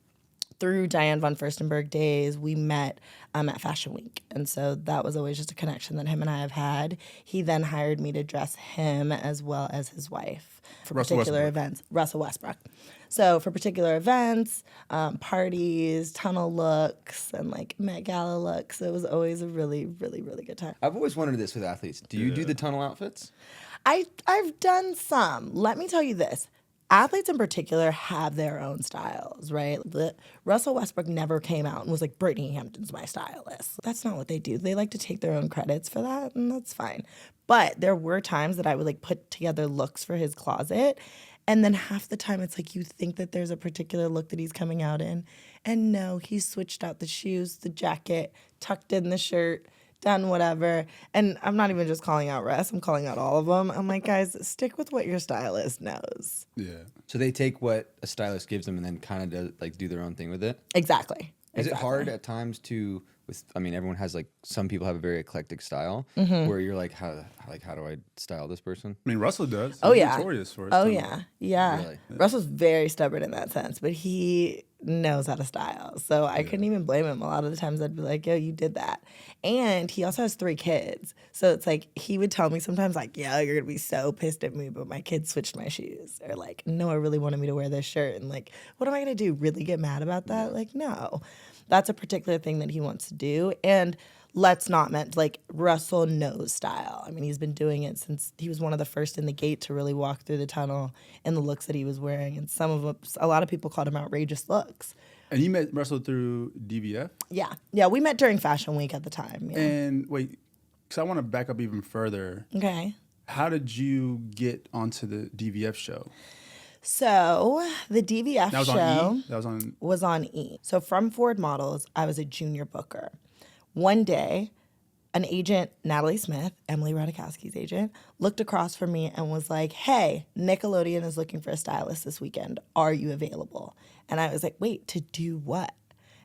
Through Diane von Furstenberg days, we met at Fashion Week. And so that was always just a connection that him and I have had. He then hired me to dress him as well as his wife for particular events. Russell Westbrook. So for particular events, parties, tunnel looks, and like Met Gala looks, it was always a really, really, really good time. I've always wondered this with athletes. Do you do the tunnel outfits? I've done some. Let me tell you this. Athletes in particular have their own styles, right? Russell Westbrook never came out and was like, Brittany Hampton's my stylist. That's not what they do. They like to take their own credits for that, and that's fine. But there were times that I would like put together looks for his closet, and then half the time it's like you think that there's a particular look that he's coming out in, and no, he's switched out the shoes, the jacket, tucked in the shirt, done whatever. And I'm not even just calling out Russ, I'm calling out all of them. I'm like, guys, stick with what your stylist knows. Yeah. So they take what a stylist gives them and then kind of do their own thing with it? Exactly. Is it hard at times to, everyone has some people have a very eclectic style where you're like, how do I style this person? I mean, Russell does. Oh, He's yeah. notorious for it. Oh, yeah. Yeah. Really? Russell's very stubborn in that sense, but he knows how to style. So I couldn't even blame him. A lot of the times I'd be like, yo, you did that. And he also has 3 kids. So it's like, he would tell me sometimes like, yeah, you're going to be so pissed at me, but my kid switched my shoes. Or like, no, I really wanted me to wear this shirt. And like, what am I going to do? Really get mad about that? Yeah. Like, no. That's a particular thing that he wants to do. And let's not Russell knows style. I mean, he's been doing it since he was one of the first in the gate to really walk through the tunnel in the looks that he was wearing. And a lot of people called him outrageous looks. And you met Russell through DVF? Yeah. Yeah, we met during Fashion Week at the time. Yeah. And wait, because I want to back up even further. Okay. How did you get onto the DVF show? So the DVF show was on E. So from Ford Models, I was a junior booker. One day, an agent, Natalie Smith, Emily Ratajkowski's agent, looked across from me and was like, hey, Nickelodeon is looking for a stylist this weekend. Are you available? And I was like, wait, to do what?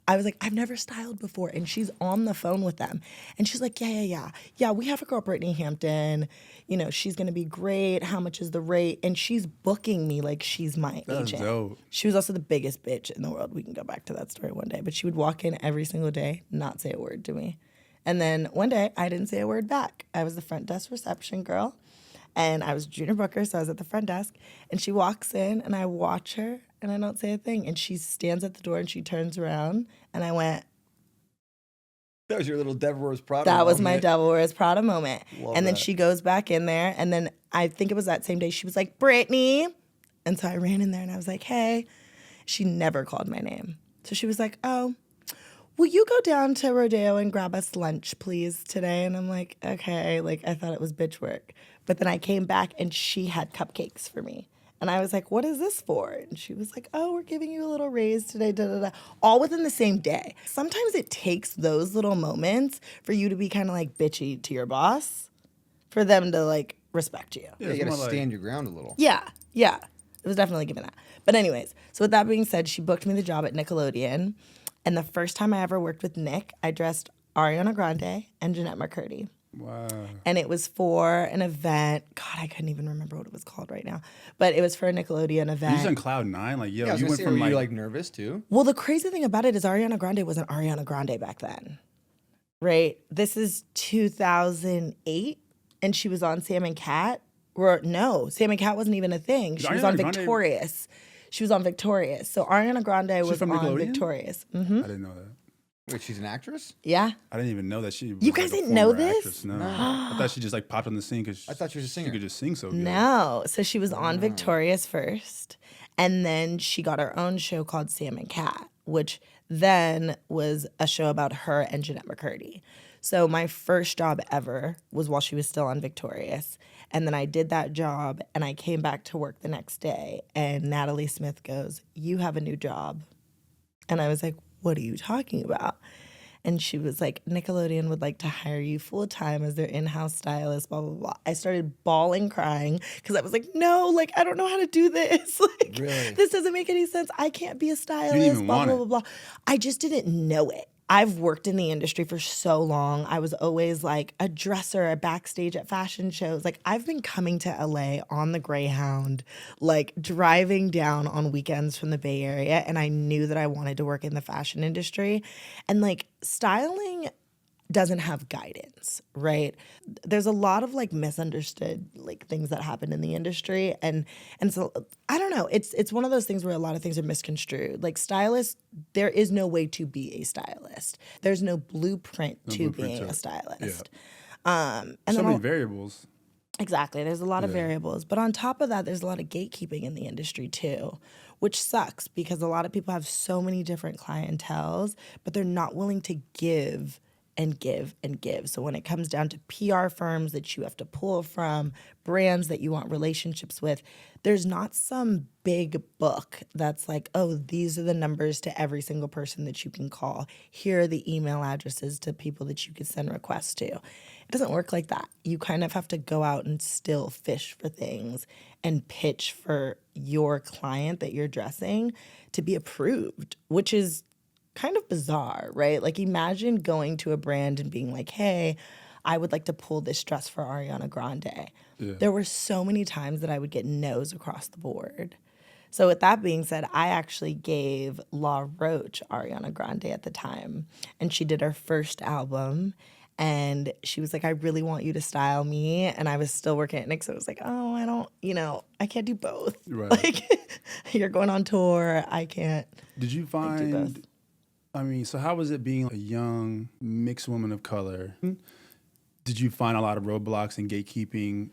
I was like, I've never styled before. And she's on the phone with them. And she's like, yeah. Yeah, we have a girl, Brittany Hampton. She's going to be great. How much is the rate? And she's booking me like she's my agent. Dope. She was also the biggest bitch in the world. We can go back to that story one day. But she would walk in every single day, not say a word to me. And then one day, I didn't say a word back. I was the front desk reception girl. And I was a junior booker, so I was at the front desk. And she walks in, and I watch her, and I don't say a thing. And she stands at the door, and she turns around, and I went... That was your little Devil Wears Prada moment. That was my Devil Wears Prada moment. Love and then that. she goes back in there, and then I think it was that same day, she was like, Brittany. And so I ran in there, and I was like, hey. She never called my name. So she was like, oh, will you go down to Rodeo and grab us lunch, please, today? And I'm like, okay. I thought it was bitch work. But then I came back, and she had cupcakes for me. And I was like, what is this for? And she was like, oh, we're giving you a little raise today, da-da-da. All within the same day. Sometimes it takes those little moments for you to be kind of bitchy to your boss, for them to respect you. Yeah, you got to stand your ground a little. Yeah. It was definitely given that. But anyways, so with that being said, she booked me the job at Nickelodeon. And the first time I ever worked with Nick, I dressed Ariana Grande and Jeanette McCurdy. Wow. And it was for an event. God, I couldn't even remember what it was called right now. But it was for a Nickelodeon event. You was on cloud 9? Like, yo, Yeah, you went from were you like nervous too? Well, the crazy thing about it is Ariana Grande wasn't Ariana Grande back then, right? This is 2008, and she was on Sam and Cat. Or no, Sam and Cat wasn't even a thing. She was on Victorious. She was on Victorious. So Ariana Grande was from on Nickelodeon? Victorious. I didn't know that. Wait, she's an actress? Yeah. I didn't even know that she was You guys like a didn't know former this? actress. No. I thought she just like popped on the scene because I thought she was a singer. She could just sing so good. No. So she was on Victorious first, and then she got her own show called Sam and Cat, which then was a show about her and Jeanette McCurdy. So my first job ever was while she was still on Victorious. And then I did that job, and I came back to work the next day, and Natalie Smith goes, "You have a new job." And I was like, "What are you talking about?" And she was like, "Nickelodeon would like to hire you full-time as their in-house stylist, blah, blah, blah." I started bawling, crying, because I was like, no, like, I don't know how to do this. Like, Really? This doesn't make any sense. I can't be a stylist, even blah, want blah, it. blah, blah. I just didn't know it. I've worked in the industry for so long. I was always like a dresser, a backstage at fashion shows. Like, I've been coming to LA on the Greyhound, like driving down on weekends from the Bay Area, and I knew that I wanted to work in the fashion industry. And like, styling doesn't have guidance, right? There's a lot of like misunderstood like things that happen in the industry, and so I don't know. It's one of those things where a lot of things are misconstrued. Like, stylists, there is no way to be a stylist. There's no blueprint to being a stylist. Yeah. And So then many variables. Exactly. There's a lot of variables. But on top of that, there's a lot of gatekeeping in the industry too, which sucks because a lot of people have so many different clienteles, but they're not willing to give and give and give. So when it comes down to PR firms that you have to pull from, brands that you want relationships with, there's not some big book that's like, oh, these are the numbers to every single person that you can call. Here are the email addresses to people that you could send requests to. It doesn't work like that. You kind of have to go out and still fish for things and pitch for your client that you're dressing to be approved, which is kind of bizarre, right? Like, imagine going to a brand and being like, hey, I would like to pull this dress for Ariana Grande. Yeah. There were so many times that I would get no's across the board. So with that being said, I actually gave La Roche Ariana Grande at the time, and she did her first album, and she was like, I really want you to style me. And I was still working at Nick, so I was like, oh, I don't, I can't do both. Right. Like, you're going on tour, I can't. Did you find... do both. I mean, so how was it being a young mixed woman of color? Did you find a lot of roadblocks and gatekeeping?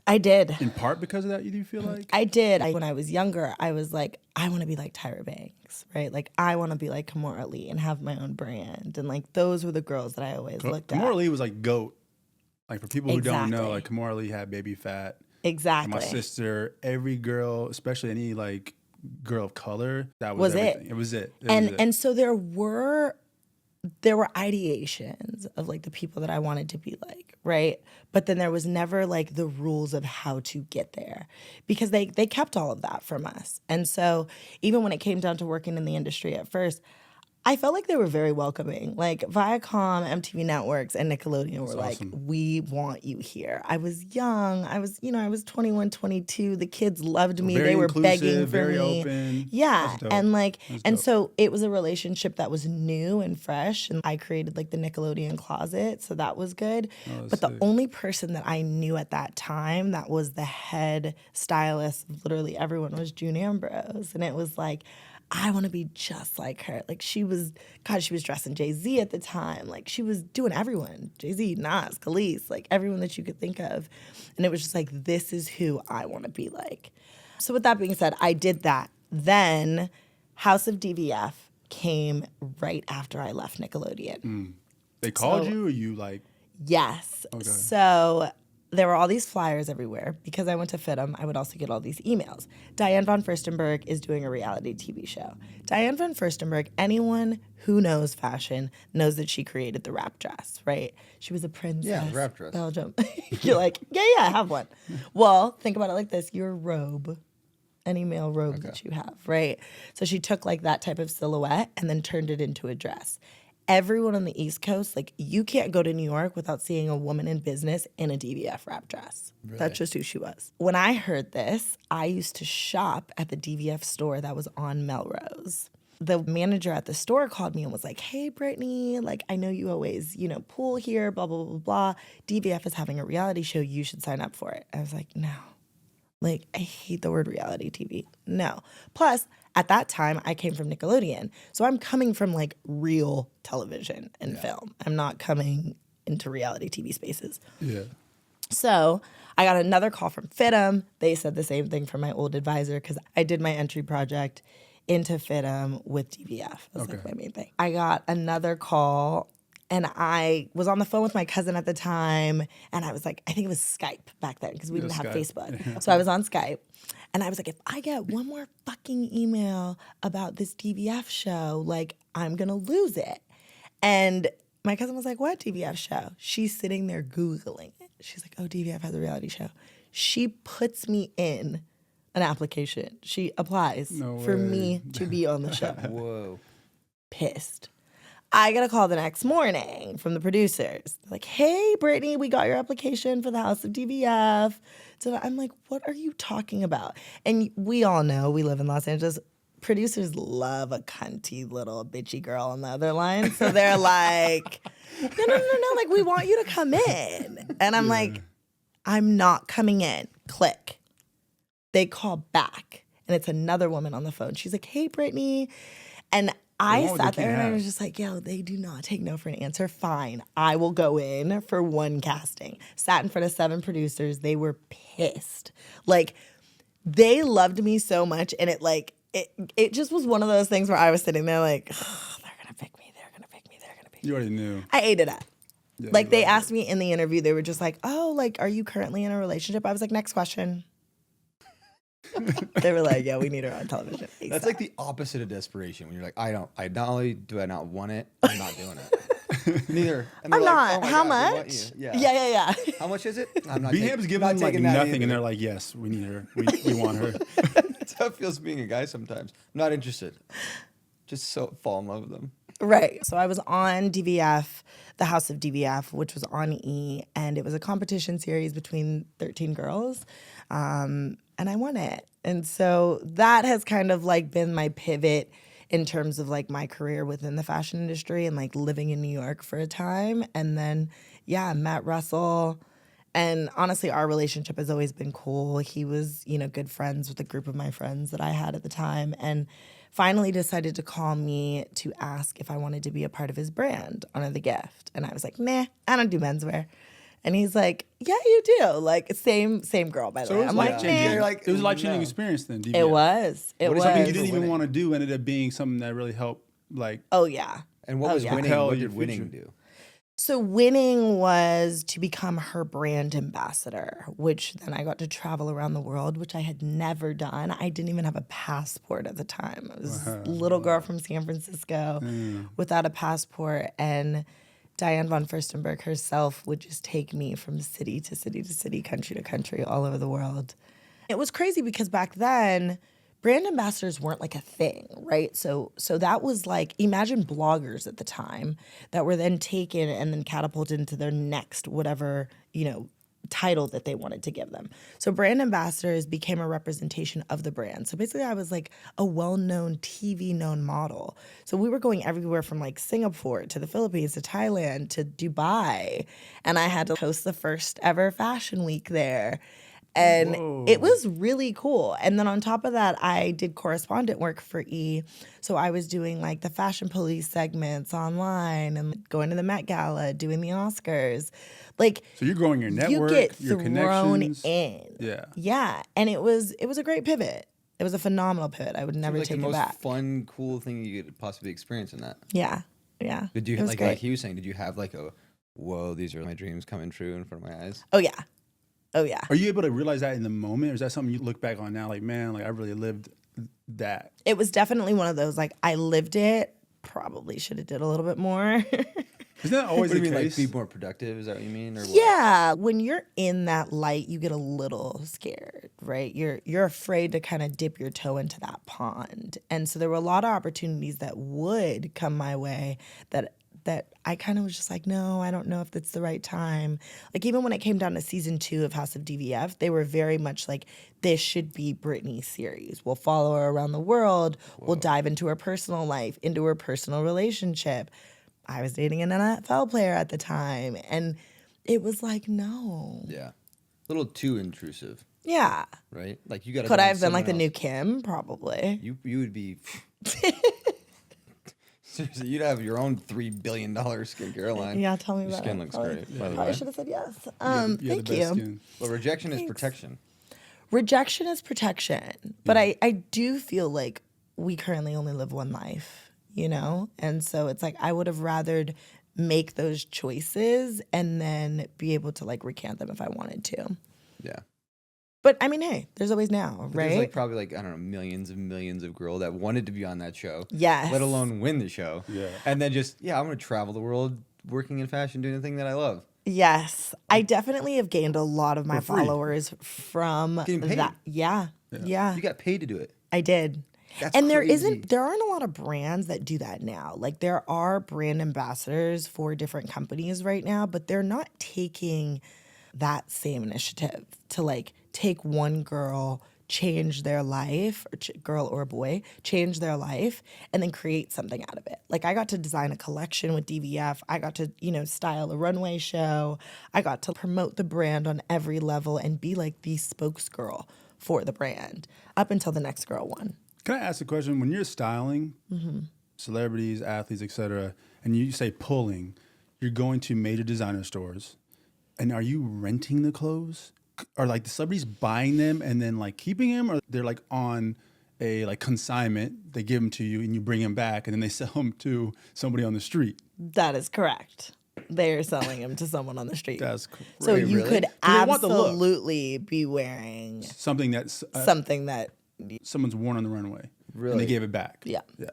I did. In part because of that, do you feel like? I did. When I was younger, I was like, I want to be like Tyra Banks, right? Like, I want to be like Kimora Lee and have my own brand. And like, those were the girls that I always looked at. Kimora Lee was like GOAT. Like, for people who don't know, like, Kimora Lee had baby fat. Exactly. And my sister, every girl, especially any like girl of color, that was everything. It was it. And so there were ideations of like the people that I wanted to be like, right? But then there was never like the rules of how to get there, because they kept all of that from us. And so even when it came down to working in the industry at first, I felt like they were very welcoming. Like, Viacom, MTV Networks, and Nickelodeon were like, we want you here. I was young. I was 21, 22. The kids loved me. They were begging for very me. Open. Yeah. And like, and so it was a relationship that was new and fresh. And I created like the Nickelodeon closet. So that was good. But the only person that I knew at that time that was the head stylist of literally everyone was June Ambrose. And it was like, I want to be just like her. Like, she was dressing Jay-Z at the time. Like, she was doing everyone. Jay-Z, Nas, Khalees, like everyone that you could think of. And it was just like, this is who I want to be like. So with that being said, I did that. Then House of DVF came right after I left Nickelodeon. They called you, or you like? Yes. Okay. So there were all these flyers everywhere. Because I went to FITM, I would also get all these emails. Diane von Furstenberg is doing a reality TV show. Diane von Furstenberg, anyone who knows fashion knows that she created the wrap dress, right? She was a princess. Yeah, wrap dress. Belgium. You're like, yeah, I have one. Well, think about it like this. Your robe, any male robe that you have, right? So she took like that type of silhouette and then turned it into a dress. everyone on the East Coast, like, you can't go to New York without seeing a woman in business in a DVF wrap dress. Really? That's just who she was. When I heard this, I used to shop at the DVF store that was on Melrose. The manager at the store called me and was like, hey, Brittany, like, I know you always, pool here, blah, blah, blah, blah. DVF is having a reality show. You should sign up for it. I was like, no. Like, I hate the word reality TV. No. Plus, at that time, I came from Nickelodeon. So I'm coming from, like, real television and film. I'm not coming into reality TV spaces. Yeah. So I got another call from FITM. They said the same thing from my old advisor because I did my entry project into FITM with DVF. That's like my main thing. I got another call, and I was on the phone with my cousin at the time, and I was like, I think it was Skype back then because we didn't have Facebook. So I was on Skype, and I was like, if I get one more fucking email about this DVF show, like, I'm going to lose it. And my cousin was like, what DVF show? She's sitting there Googling it. She's like, oh, DVF has a reality show. She puts me in an application. She applies for me to be on the show. Whoa. Pissed. I get a call the next morning from the producers. They're like, hey, Brittany, we got your application for the House of DVF. So I'm like, what are you talking about? And we all know, we live in Los Angeles, producers love a cunty little bitchy girl on the other line. So they're like, no, like, we want you to come in. And I'm like, I'm not coming in. Click. They call back, and it's another woman on the phone. She's like, hey, Brittany. And I sat there, and I was just like, yo, they do not take no for an answer. Fine. I will go in for one casting. Sat in front of 7 producers. They were pissed. Like, they loved me so much, and it just was one of those things where I was sitting there like, oh, they're going to pick me. They're going to pick me. They're going to pick me. You already knew. I ate it up. Yeah, like, they asked me in the interview, they were just like, oh, like, are you currently in a relationship? I was like, next question. They were like, yeah, we need her on television. That's like the opposite of desperation when you're like, I not only do I not want it, I'm not doing it. Neither. And I'm like, not. Oh my How God, much? Yeah. How much is it? I'm not BHAM's giving them like nothing, and they're like, yes, we need her. We want her. That's how it feels being a guy sometimes. I'm not interested. Just fall in love with them. Right. So I was on DVF, the House of DVF, which was on E, and it was a competition series between 13 girls. And I won it. And so that has kind of like been my pivot in terms of like my career within the fashion industry and like living in New York for a time. And then, I met Russell. And honestly, our relationship has always been cool. He was, good friends with a group of my friends that I had at the time. And finally decided to call me to ask if I wanted to be a part of his brand, Honor the Gift. And I was like, nah, I don't do menswear. And he's like, yeah, you do. Like, same girl, by the way. I'm like, it was a life-changing experience then, DVF. It was. It was. Something you didn't even want to do ended up being something that really helped, like... Oh, yeah. And what was winning? What did winning do? So winning was to become her brand ambassador, which then I got to travel around the world, which I had never done. I didn't even have a passport at the time. I was a little girl from San Francisco without a passport, and Diane von Furstenberg herself would just take me from city to city to city, country to country, all over the world. It was crazy because back then, brand ambassadors weren't like a thing, right? So that was like, imagine bloggers at the time that were then taken and then catapulted into their next whatever, title that they wanted to give them. So brand ambassadors became a representation of the brand. So basically I was like a well-known TV-known model. So we were going everywhere from like Singapore to the Philippines to Thailand to Dubai. And I had to host the first ever fashion week there. And it was really cool. And then on top of that, I did correspondent work for E. So I was doing like the fashion police segments online and going to the Met Gala, doing the Oscars. Like, so you're growing your network, you get your thrown connections. In. Yeah. Yeah. And it was a great pivot. It was a phenomenal pivot. I would never take it back. Like the most fun, cool thing you could possibly experience in that. Yeah. Yeah. Did you like he was saying, did you have like a, whoa, these are my dreams coming true in front of my eyes? Oh yeah. Oh yeah. Are you able to realize that in the moment, or is that something you look back on now, like, man, like I really lived that? It was definitely one of those, like, I lived it. Probably should have did a little bit more. Isn't that always the case? Like, be more productive? Is that what you mean? Or what? Yeah. When you're in that light, you get a little scared, right? You're afraid to kind of dip your toe into that pond. And so there were a lot of opportunities that would come my way that that I kind of was just like, no, I don't know if it's the right time. Like, even when it came down to season 2 of House of DVF, they were very much like, this should be Brittany's series. We'll follow her around the world. Whoa. We'll dive into her personal life, into her personal relationship. I was dating an NFL player at the time, and it was like, no. Yeah. A little too intrusive. Yeah. Right? Like, you got to. Could I have been like the new Kim? Probably. You would be. Seriously, you'd have your own $3 billion skincare line. Yeah, tell me your about it. Your skin looks great, by the way. I should have said yes. Thank you. Skin. Well, rejection is protection. Rejection is protection. But I do feel like we currently only live one life, you know? And so it's like I would have rathered make those choices and then be able to like recant them if I wanted to. Yeah. But I mean, hey, there's always now, right? There's like probably like, I don't know, millions and millions of girls that wanted to be on that show. Yes. Let alone win the show. Yeah. And then just, I'm going to travel the world working in fashion, doing the thing that I love. Yes. I definitely have gained a lot of my followers from Getting paid. that. Yeah. You got paid to do it. I did. That's and crazy. there aren't a lot of brands that do that now. Like, there are brand ambassadors for different companies right now, but they're not taking that same initiative to like take one girl, change their life, or girl or boy, change their life, and then create something out of it. Like, I got to design a collection with DVF. I got to, style a runway show. I got to promote the brand on every level and be like the spokesgirl for the brand up until the next girl won. Can I ask a question? When you're styling celebrities, athletes, etc., and you say pulling, you're going to major designer stores, and are you renting the clothes? Are like the celebrities buying them and then like keeping them, or they're like on a like consignment? They give them to you and you bring them back, and then they sell them to somebody on the street. That is correct. They are selling them to someone on the street. That's crazy. So you really? could They want the look. absolutely be wearing Something that's something that. someone's worn on the runway. Really? And they gave it back. Yeah. Yeah.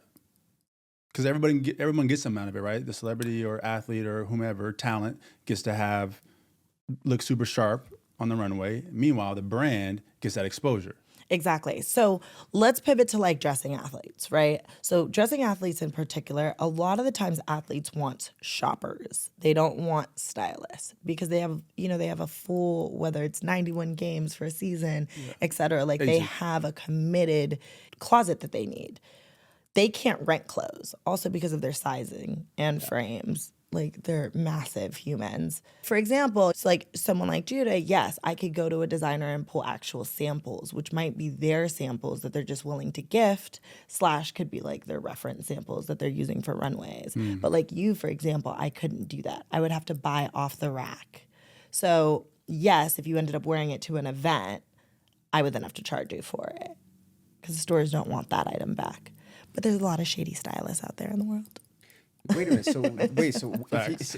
Because everyone gets something out of it, right? The celebrity or athlete or whomever, talent, gets to look super sharp on the runway. Meanwhile, the brand gets that exposure. Exactly. So let's pivot to like dressing athletes, right? So dressing athletes in particular, a lot of the times athletes want shoppers. They don't want stylists because they have, they have a full, whether it's 91 games for a season, et cetera. Like they have a committed closet that they need. They can't rent clothes also because of their sizing and frames. Like, they're massive humans. For example, it's like someone like Judah, yes, I could go to a designer and pull actual samples, which might be their samples that they're just willing to gift, / could be like their reference samples that they're using for runways. But like you, for example, I couldn't do that. I would have to buy off the rack. So yes, if you ended up wearing it to an event, I would then have to charge you for it because the stores don't want that item back. But there's a lot of shady stylists out there in the world. Wait a minute. So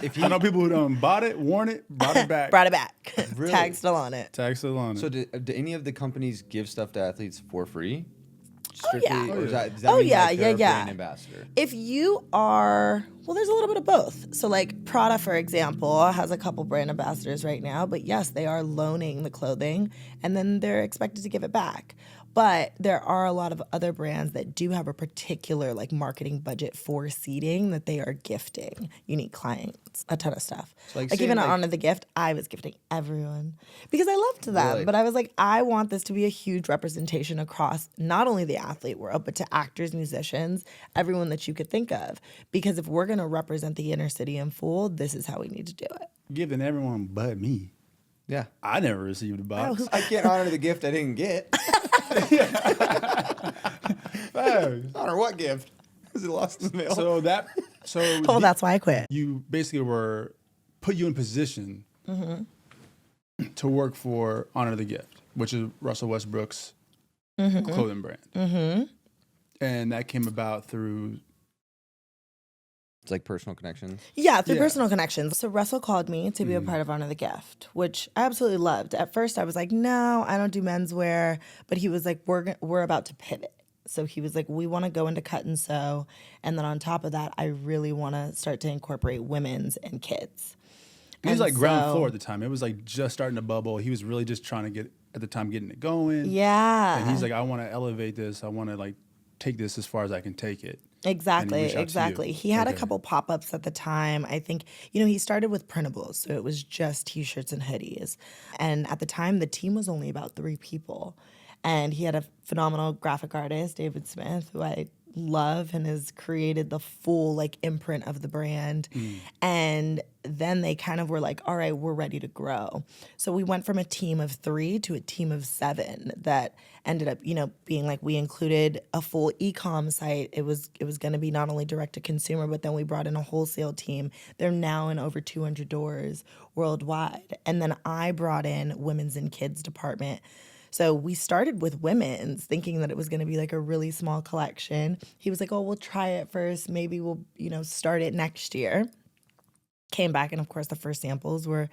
if I know people who bought it, worn it, brought it back. Brought it back. Really? Tag still on it. Tag still on it. So do any of the companies give stuff to athletes for free? Yeah. Or does that Oh, mean yeah, like they're a yeah. brand ambassador? If you are, well, there's a little bit of both. So like Prada, for example, has a couple brand ambassadors right now. But yes, they are loaning the clothing and then they're expected to give it back. But there are a lot of other brands that do have a particular like marketing budget for seeding that they are gifting unique clients, a ton of stuff. So, like even on Honor the Gift, I was gifting everyone because I loved them. Really? But I was like, I want this to be a huge representation across not only the athlete world, but to actors, musicians, everyone that you could think of. Because if we're going to represent the inner city in full, this is how we need to do it. Giving everyone but me. Yeah. I never received a box. I can't honor the gift I didn't get. Honor what gift? Is it lost in the mail? So That's why I quit. You basically put you in position to work for Honor the Gift, which is Russell Westbrook's clothing brand. And that came about through... It's like personal connections. Yeah, through personal connections. So Russell called me to be a part of Honor the Gift, which I absolutely loved. At first, I was like, no, I don't do menswear. But he was like, we're about to pivot. So he was like, we want to go into cut and sew. And then on top of that, I really want to start to incorporate women's and kids. He was like ground floor at the time. It was like just starting to bubble. He was really just trying to getting it going. Yeah. And he's like, I want to elevate this. I want to like take this as far as I can take it. Exactly. He had a couple pop-ups at the time. I think, he started with printables, so it was just t-shirts and hoodies. And at the time, the team was only about 3 people. And he had a phenomenal graphic artist, David Smith, who I love and has created the full imprint of the brand. And then they kind of were like, all right, we're ready to grow. So we went from a team of 3 to a team of 7 that ended up, being we included a full e-com site. It was going to be not only direct to consumer, but then we brought in a wholesale team. They're now in over 200 doors worldwide. And then I brought in women's and kids department. So we started with women's, thinking that it was going to be a really small collection. He was like, oh, we'll try it first. Maybe we'll, start it next year. Came back, and of course, the first samples were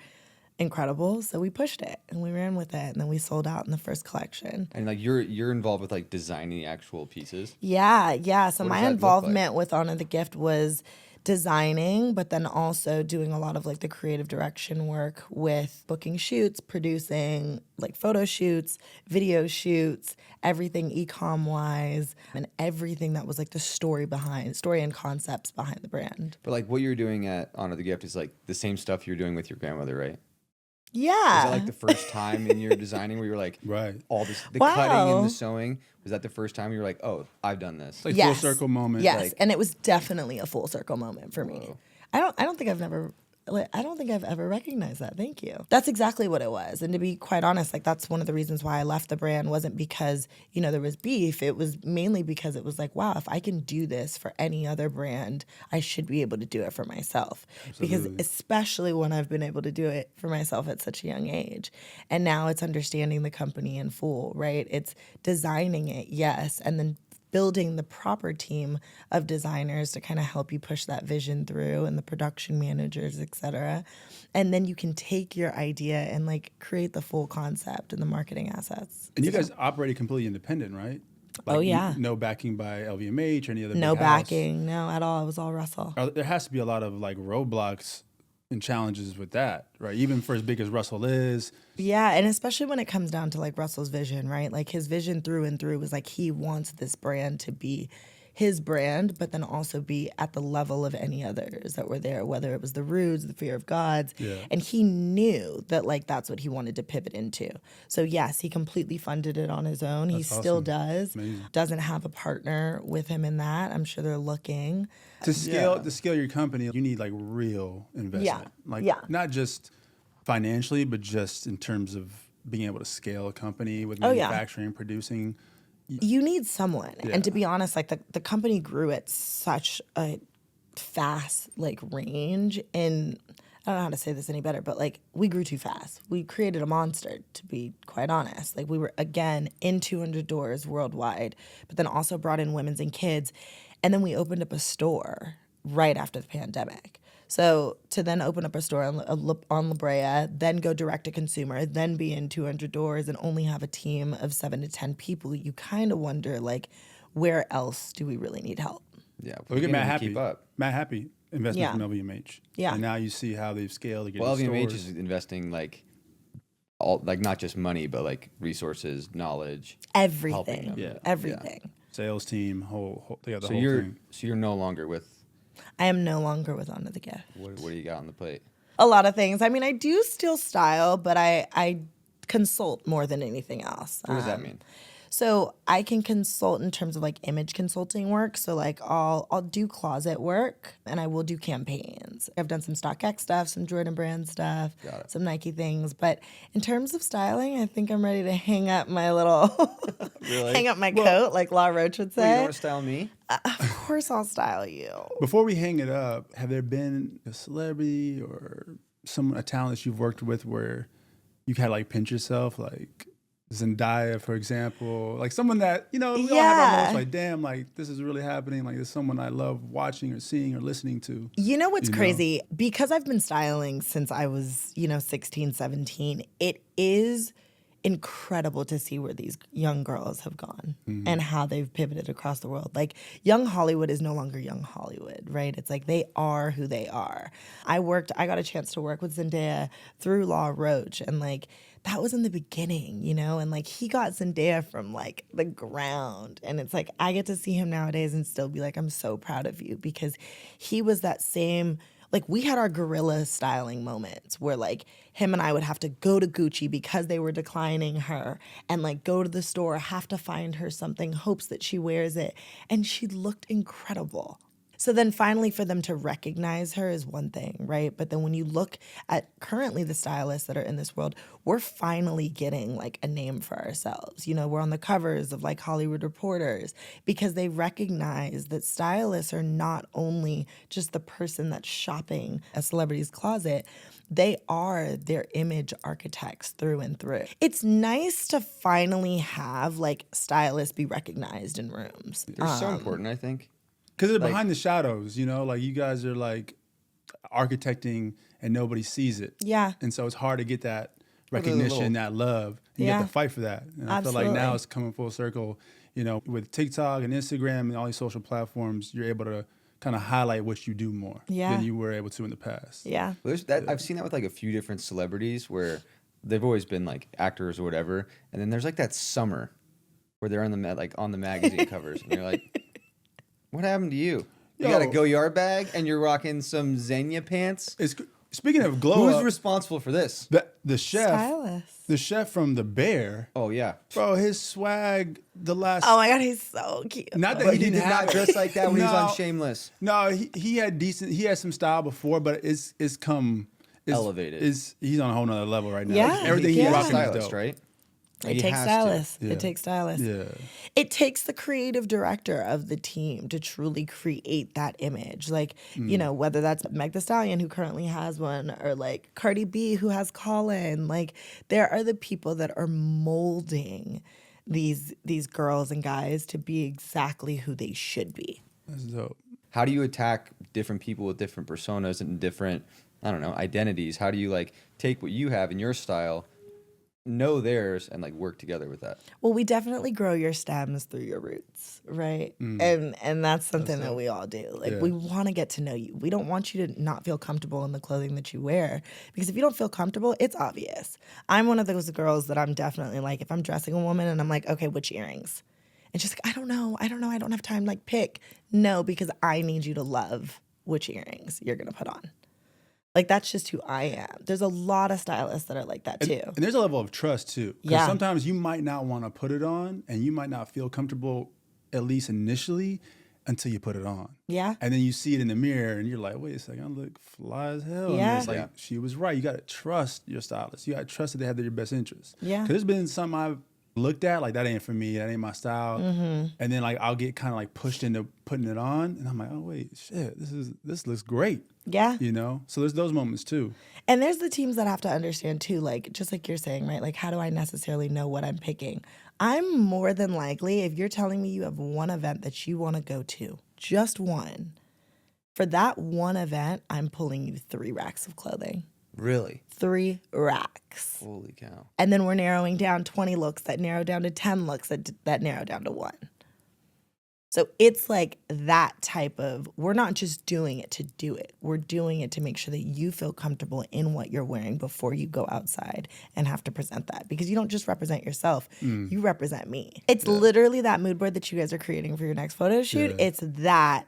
incredible. So we pushed it, and we ran with it, and then we sold out in the first collection. And you're involved with designing the actual pieces? Yeah. So my involvement with Honor the Gift was designing, but then also doing a lot of the creative direction work with booking shoots, producing photo shoots, video shoots, everything e-com wise, and everything that was the story and concepts behind the brand. But what you're doing at Honor the Gift is the same stuff you're doing with your grandmother, right? Yeah. Was that the first time in your designing where you were right, all this, the cutting and the sewing? Was that the first time you were like, oh, I've done this? It's full circle moment. Yes, and it was definitely a full circle moment for me. I don't think I've ever recognized that. Thank you. That's exactly what it was. And to be quite honest, that's one of the reasons why I left the brand. Wasn't because, there was beef. It was mainly because it was wow, if I can do this for any other brand, I should be able to do it for myself. Absolutely. Because especially when I've been able to do it for myself at such a young age. And now it's understanding the company in full, right? It's designing it, yes, and then building the proper team of designers to kind of help you push that vision through, and the production managers, et cetera. And then you can take your idea and create the full concept and the marketing assets. And you guys operated completely independent, right? Oh, yeah. No backing by LVMH or any other big No house. backing, no, at all. It was all Russell. There has to be a lot of roadblocks and challenges with that, right? Even for as big as Russell is. Yeah, and especially when it comes down to Russell's vision, right? His vision through and through was he wants this brand to be his brand, but then also be at the level of any others that were there, whether it was the Rudes, the Fear of Gods. Yeah. And he knew that that's what he wanted to pivot into. So yes, he completely funded it on his own. That's he still awesome. does. Amazing. Doesn't have a partner with him in that. I'm sure they're looking. To scale your company, you need real investment. Not just financially, but just in terms of being able to scale a company with manufacturing, producing. You need someone. Yeah. And to be honest, the company grew at such a fast range, and I don't know how to say this any better, but we grew too fast. We created a monster, to be quite honest. We were again in 200 doors worldwide, but then also brought in women's and kids, and then we opened up a store right after the pandemic. So to then open up a store on La Brea, then go direct to consumer, then be in 200 doors and only have a team of 7 to 10 people, you kind of wonder where else do we really need help? Yeah, look at Matt Happy. Keep up. Matt Happy investment from LVMH. Yeah, and now you see how they've scaled. Well, LVMH is investing all not just money, but resources, knowledge, everything. Yeah, everything. Sales team, they got the whole thing. So you're no longer with. I am no longer with Honor the Gift. What do you got on the plate? A lot of things. I mean, I do still style, but I consult more than anything else. What does that mean? So I can consult in terms of image consulting work. So I'll do closet work, and I will do campaigns. I've done some StockX stuff, some Jordan brand stuff, some Nike things. But in terms of styling, I think I'm ready to hang up my hang up my coat, like La Roche would say. You want to style me? Of course I'll style you. Before we hang it up, have there been a celebrity or a talent that you've worked with where you kind of pinch yourself, Zendaya, for example, someone that, we all have our moments damn, this is really happening. This is someone I love watching or seeing or listening to. You know what's crazy? Because I've been styling since I was, 16, 17, incredible to see where these young girls have gone and how they've pivoted across the world. Like, young Hollywood is no longer young Hollywood, right? It's like they are who they are. I got a chance to work with Zendaya through Law Roach, and like that was in the beginning, you know? And like he got Zendaya from like the ground. And it's like I get to see him nowadays and still be like, I'm so proud of you, because he was that same. Like, we had our guerrilla styling moments where, like, him and I would have to go to Gucci because they were declining her, and, like, go to the store, have to find her something, hopes that she wears it. And she looked incredible. So then finally for them to recognize her is one thing, right? But then when you look at currently the stylists that are in this world, we're finally getting like a name for ourselves. You know, we're on the covers of like Hollywood Reporters because they recognize that stylists are not only just the person that's shopping a celebrity's closet, they are their image architects through and through. It's nice to finally have like stylists be recognized in rooms. They're so important, I think. Because they're behind the shadows, you know? Like, you guys are, like, architecting and nobody sees it. Yeah. And so it's hard to get that recognition, that love. You have to fight for that. And Absolutely. I feel like now it's coming full circle. You know, with TikTok and Instagram and all these social platforms, you're able to kind of highlight what you do more than you were able to in the past. Yeah. Well, I've seen that with, like, a few different celebrities where they've always been, like, actors or whatever. And then there's, like, that summer where they're on the magazine covers. And they're like... What happened to you? You got a Goyard bag and you're rocking some Xenia pants? Speaking of glow Who's responsible for this? The chef. Stylist. The chef from The Bear. Oh, yeah. Bro, his swag, Oh, my God, he's so cute. Not that But he didn't did have not dress like that when he was on Shameless. No, he had some style before, but it's elevated. He's on a whole nother level right now. Yeah. Like, everything He's he's a rocking is stylist, dope. right? It takes stylists. It takes stylists. Yeah. It takes the creative director of the team to truly create that image. Like, you know, whether that's Meg Thee Stallion, who currently has one, or like Cardi B, who has Colin. Like, there are the people that are molding these girls and guys to be exactly who they should be. That's dope. How do you attack different people with different personas and different, I don't know, identities? How do you, like, take what you have in your style, know theirs, and like work together with that? Well, we definitely grow your stems through your roots, right? And that's something that we all do. Like, we want to get to know you. We don't want you to not feel comfortable in the clothing that you wear, because if you don't feel comfortable, it's obvious. I'm one of those girls that I'm definitely like, if I'm dressing a woman and I'm like, okay, which earrings? And she's like, I don't know, I don't have time, like, pick. No, because I need you to love which earrings you're gonna put on. Like, that's just who I am. There's a lot of stylists that are like that, too. And there's a level of trust, too. Because sometimes you might not want to put it on, and you might not feel comfortable, at least initially, until you put it on. Yeah. And then you see it in the mirror, and you're like, wait a second, I look fly as hell. Yeah. And it's like, she was right. You got to trust your stylist. You got to trust that they have your best interests. Yeah. Because there's been some I've looked at, like, that ain't for me, that ain't my style. And then, like, I'll get kind of, like, pushed into putting it on, and I'm like, oh, wait, shit, this looks great. Yeah. You know? So there's those moments, too. And there's the teams that have to understand, too, like, just like you're saying, right? Like, how do I necessarily know what I'm picking? I'm more than likely, if you're telling me you have one event that you want to go to, just one, for that one event, I'm pulling you 3 racks of clothing. Really? 3 racks. Holy cow. And then we're narrowing down 20 looks that narrow down to 10 looks that narrow down to 1. So it's like that type of, we're not just doing it to do it. We're doing it to make sure that you feel comfortable in what you're wearing before you go outside and have to present that. Because you don't just represent yourself, you represent me. It's literally that mood board that you guys are creating for your next photo shoot. Yeah. It's that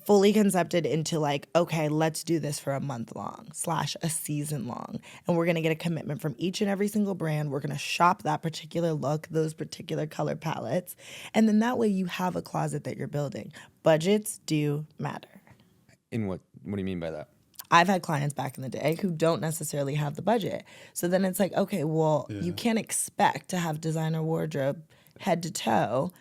fully concepted into like, okay, let's do this for a month long / a season long. And we're going to get a commitment from each and every single brand. We're going to shop that particular look, those particular color palettes. And then that way you have a closet that you're building. Budgets do matter. In what do you mean by that? I've had clients back in the day who don't necessarily have the budget. So then it's like, okay, well, you can't expect to have designer wardrobe head to toe,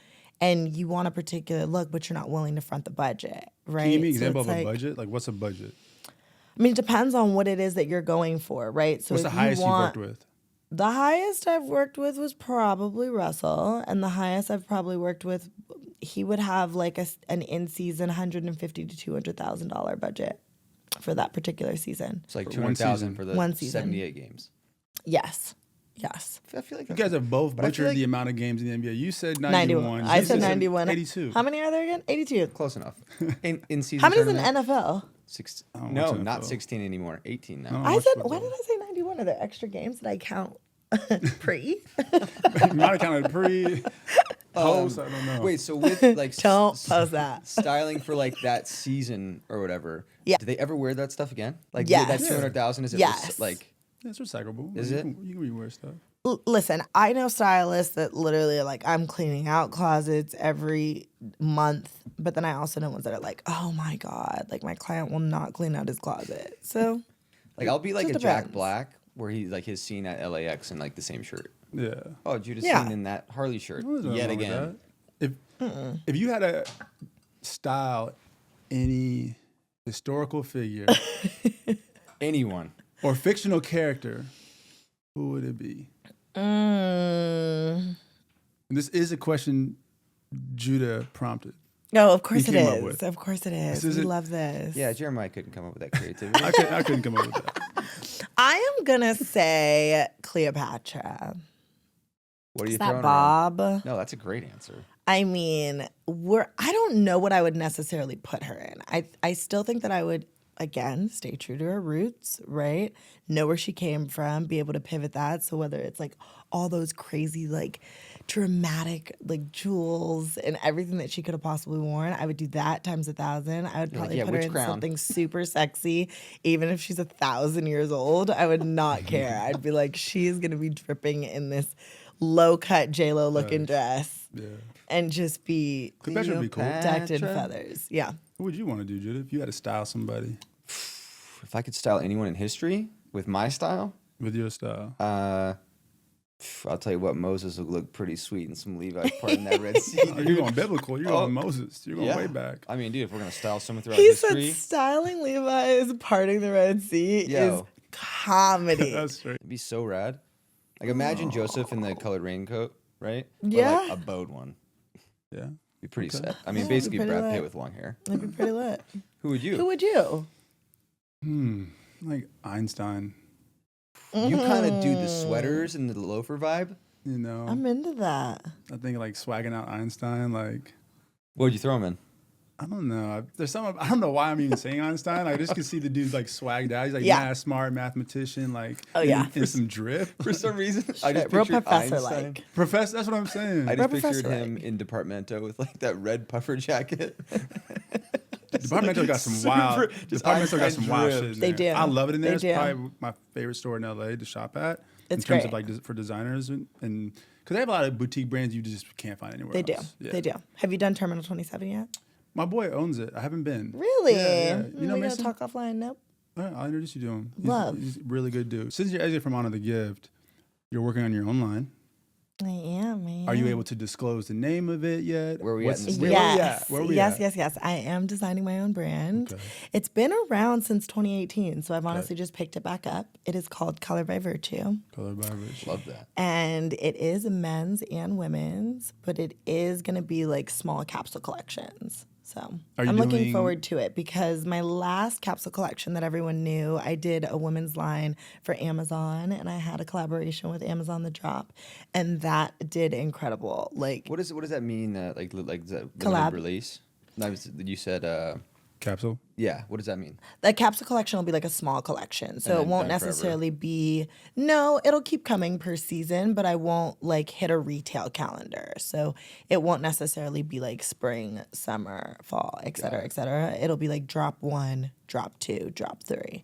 and you want a particular look, but you're not willing to front the budget, right? Can you give me an So example it's of a like, budget? Like, what's a budget? I mean, it depends on what it is that you're going for, right? So What's the if highest you you've want, worked with? The highest I've worked with was probably Russell, and the highest I've probably worked with, he would have like an in-season $150,000 to $200,000 budget for that particular season. It's like For one $200,000 season. for the One season. 78 games. Yes. Yes. I feel like You guys have both butchered like the amount of games in the NBA. You said 91. I said 91. 82. How many are there again? 82. close enough. In season. How many is in tournament, NFL? No, watch not NFL. 16 anymore. 18 now. No. I watch said, football. why did I say 91? Are there extra games that I count pre? You might have counted pre, post. I don't know. Wait, so with like Don't post that. styling for like that season or whatever. Yeah. Do they ever wear that stuff again? Like Yes. that 200,000 is it Yes. like Yeah, it's recyclable. Is you it? You can rewear stuff. Listen, I know stylists that literally are like, I'm cleaning out closets every month. But then I also know ones that are like, oh my God, like my client will not clean out his closet. So like I'll be like a just Jack depends. Black where he like his scene at LAX in like the same shirt. Yeah. Oh, Judas Yeah. scene in that Harley shirt There's nothing yet wrong with again. that. If you had to style any historical figure Anyone. or fictional character, who would it be? Mm. And this is a question Judah prompted. No, of course You it came up is. with. Of course it is. This We isn't- love this. Yeah, Jeremiah couldn't come up with that creativity. I couldn't come up with that. I am gonna say Cleopatra. What are you Is that throwing around? Bob? No, that's a great answer. I mean, I don't know what I would necessarily put her in. I still think that I would, again, stay true to her roots, right? Know where she came from, be able to pivot that. So whether it's like all those crazy, like dramatic, like jewels and everything that she could have possibly worn, I would do that times 1,000. I would probably yeah, put her which in crown? something super sexy, even if she's 1,000 years old. I would not care. I'd be like, she's gonna be dripping in this low cut JLo looking dress. Yeah. And just be Cleopatra would be cool. decked in Cleopatra. feathers. Yeah. What would you want to do, Judah, if you had to style somebody If I could style anyone in history with my style, with your style? I'll tell you what, Moses would look pretty sweet in some Levi's part in that Red Sea. Oh, you're going biblical. You're going Moses. You're going Yeah. way back. I mean, dude, if we're gonna style someone throughout He history, said styling Levi's parting the Red Sea is Yo. comedy. That's straight. it'd be so rad. Like imagine Joseph in the colored raincoat, right? Or Yeah. like a bowed one. Yeah. Be pretty set. I mean, Yeah, basically pretty Brad lit. Pitt with long hair. That'd be pretty lit. Who would you? Who would you? Like Einstein. You kind of do the sweaters and the loafer vibe. You know, I'm into that. I think like swagging out Einstein. Like, What would you throw him in? I don't know. There's some. I don't know why I'm even saying Einstein. I just can see the dude like swagged out. He's like Yeah. mad smart mathematician. Like, Oh, yeah. in some drip. For some reason, I just Real pictured professor Einstein. like. Professor. That's what I'm saying. I just Real pictured professor him like. in Departamento with like that red puffer jacket. Departmental got some Super- wild. just Departmental got Einstein some wild drip. shit. In They there. do. I love it in there. They It's do. probably my favorite store in LA to shop at. It's in terms great. of like for designers and because they have a lot of boutique brands you just can't find anywhere They do. else. Yeah. They do. Have you done Terminal 27 yet? My boy owns it. I haven't been. Really? Yeah. You know we gotta Mason? talk offline. Nope. All right, I'll introduce you to him. Love. He's a really good dude. Since you're exit from Honor the Gift, you're working on your own line. I am, man. Are you able to disclose the name of it yet? Where we at in the where stage? we Yes, at? Where we yes, at? yes, yes. I am designing my own brand. Okay. It's been around since 2018, so I've honestly just picked it back up. It is called Color by Virtue, Color by Rich. Love that. and it is men's and women's, but it is going to be like small capsule collections. So Are you I'm looking doing- forward to it because my last capsule collection that everyone knew, I did a women's line for Amazon, and I had a collaboration with Amazon The Drop, and that did incredible. Like What does that mean? Like the limited Collab. release? No, you said Capsule. yeah. What does that mean? the capsule collection will be like a small collection. So And it then won't done forever. necessarily be, no, it'll keep coming per season, but I won't like hit a retail calendar. So it won't necessarily be like spring, summer, fall, et cetera, et cetera. It'll be like drop 1, drop 2, drop 3.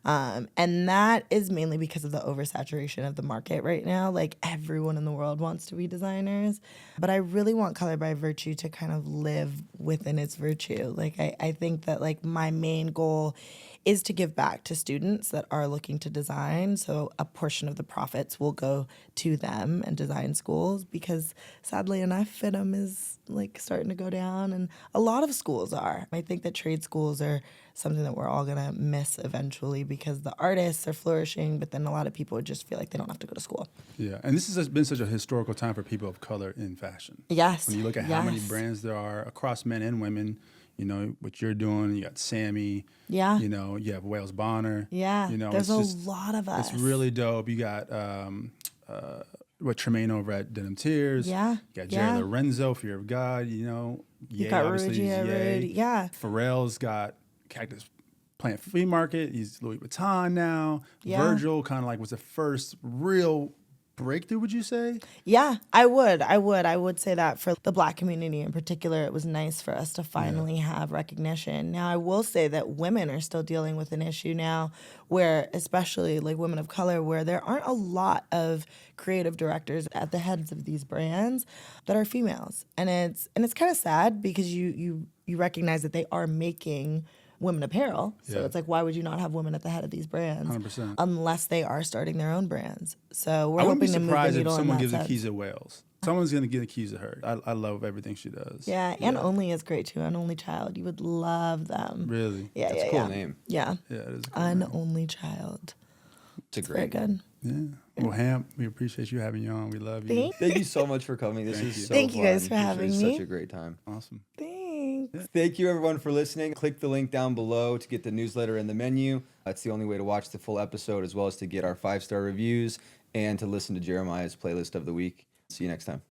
And that is mainly because of the oversaturation of the market right now. Like everyone in the world wants to be designers, but I really want Color by Virtue to kind of live within its virtue. Like I think that like my main goal is to give back to students that are looking to design. So a portion of the profits will go to them and design schools because sadly enough, FIDM is like starting to go down and a lot of schools are. I think that trade schools are something that we're all gonna miss eventually because the artists are flourishing, but then a lot of people just feel like they don't have to go to school. Yeah, and this has been such a historical time for people of color in fashion. Yes. When you look at how many yes. brands there are across men and women, you know, what you're doing, you got Sammy, Yeah. you know, you have Wales Bonner. Yeah. You know, There's it's a just- lot of us. It's really dope. You got Tremaine over at Denim Tears. Yeah. You got Jerry Lorenzo, Fear of God, you know. You got obviously, Rudy. Yeah. Pharrell's got Cactus Plant Flea Market. He's Louis Vuitton now. Yeah. Virgil kind of like was the first real breakthrough, would you say? Yeah, I would say that for the Black community in particular, it was nice for us to finally have recognition. Now, I will say that women are still dealing with an issue now where, especially like women of color, where there aren't a lot of creative directors at the heads of these brands that are females. And it's kind of sad because you recognize that they are making women apparel. So it's like, why would you not have women at the head of these brands? 100%. Unless they are starting their own brands. So we're I wouldn't hoping be to move the surprised if needle someone in that gives the sense. keys to Wales. Someone's going to give the keys to her. I love everything she does. Yeah, and Only is great too. An Only Child. You would love them. Really? Yeah, That's a cool name. Yeah. Yeah, it is a cool name. Only Child. It's a Very great good. Yeah. Well, Ham, we appreciate you having you on. We love you. Thank you so much for coming. This is so Thank you guys fun. for having It's me. such a great time. Awesome. Thanks. Thank you everyone for listening. Click the link down below to get the newsletter in the menu. That's the only way to watch the full episode, as well as to get our 5-star reviews and to listen to Jeremiah's playlist of the week. See you next time.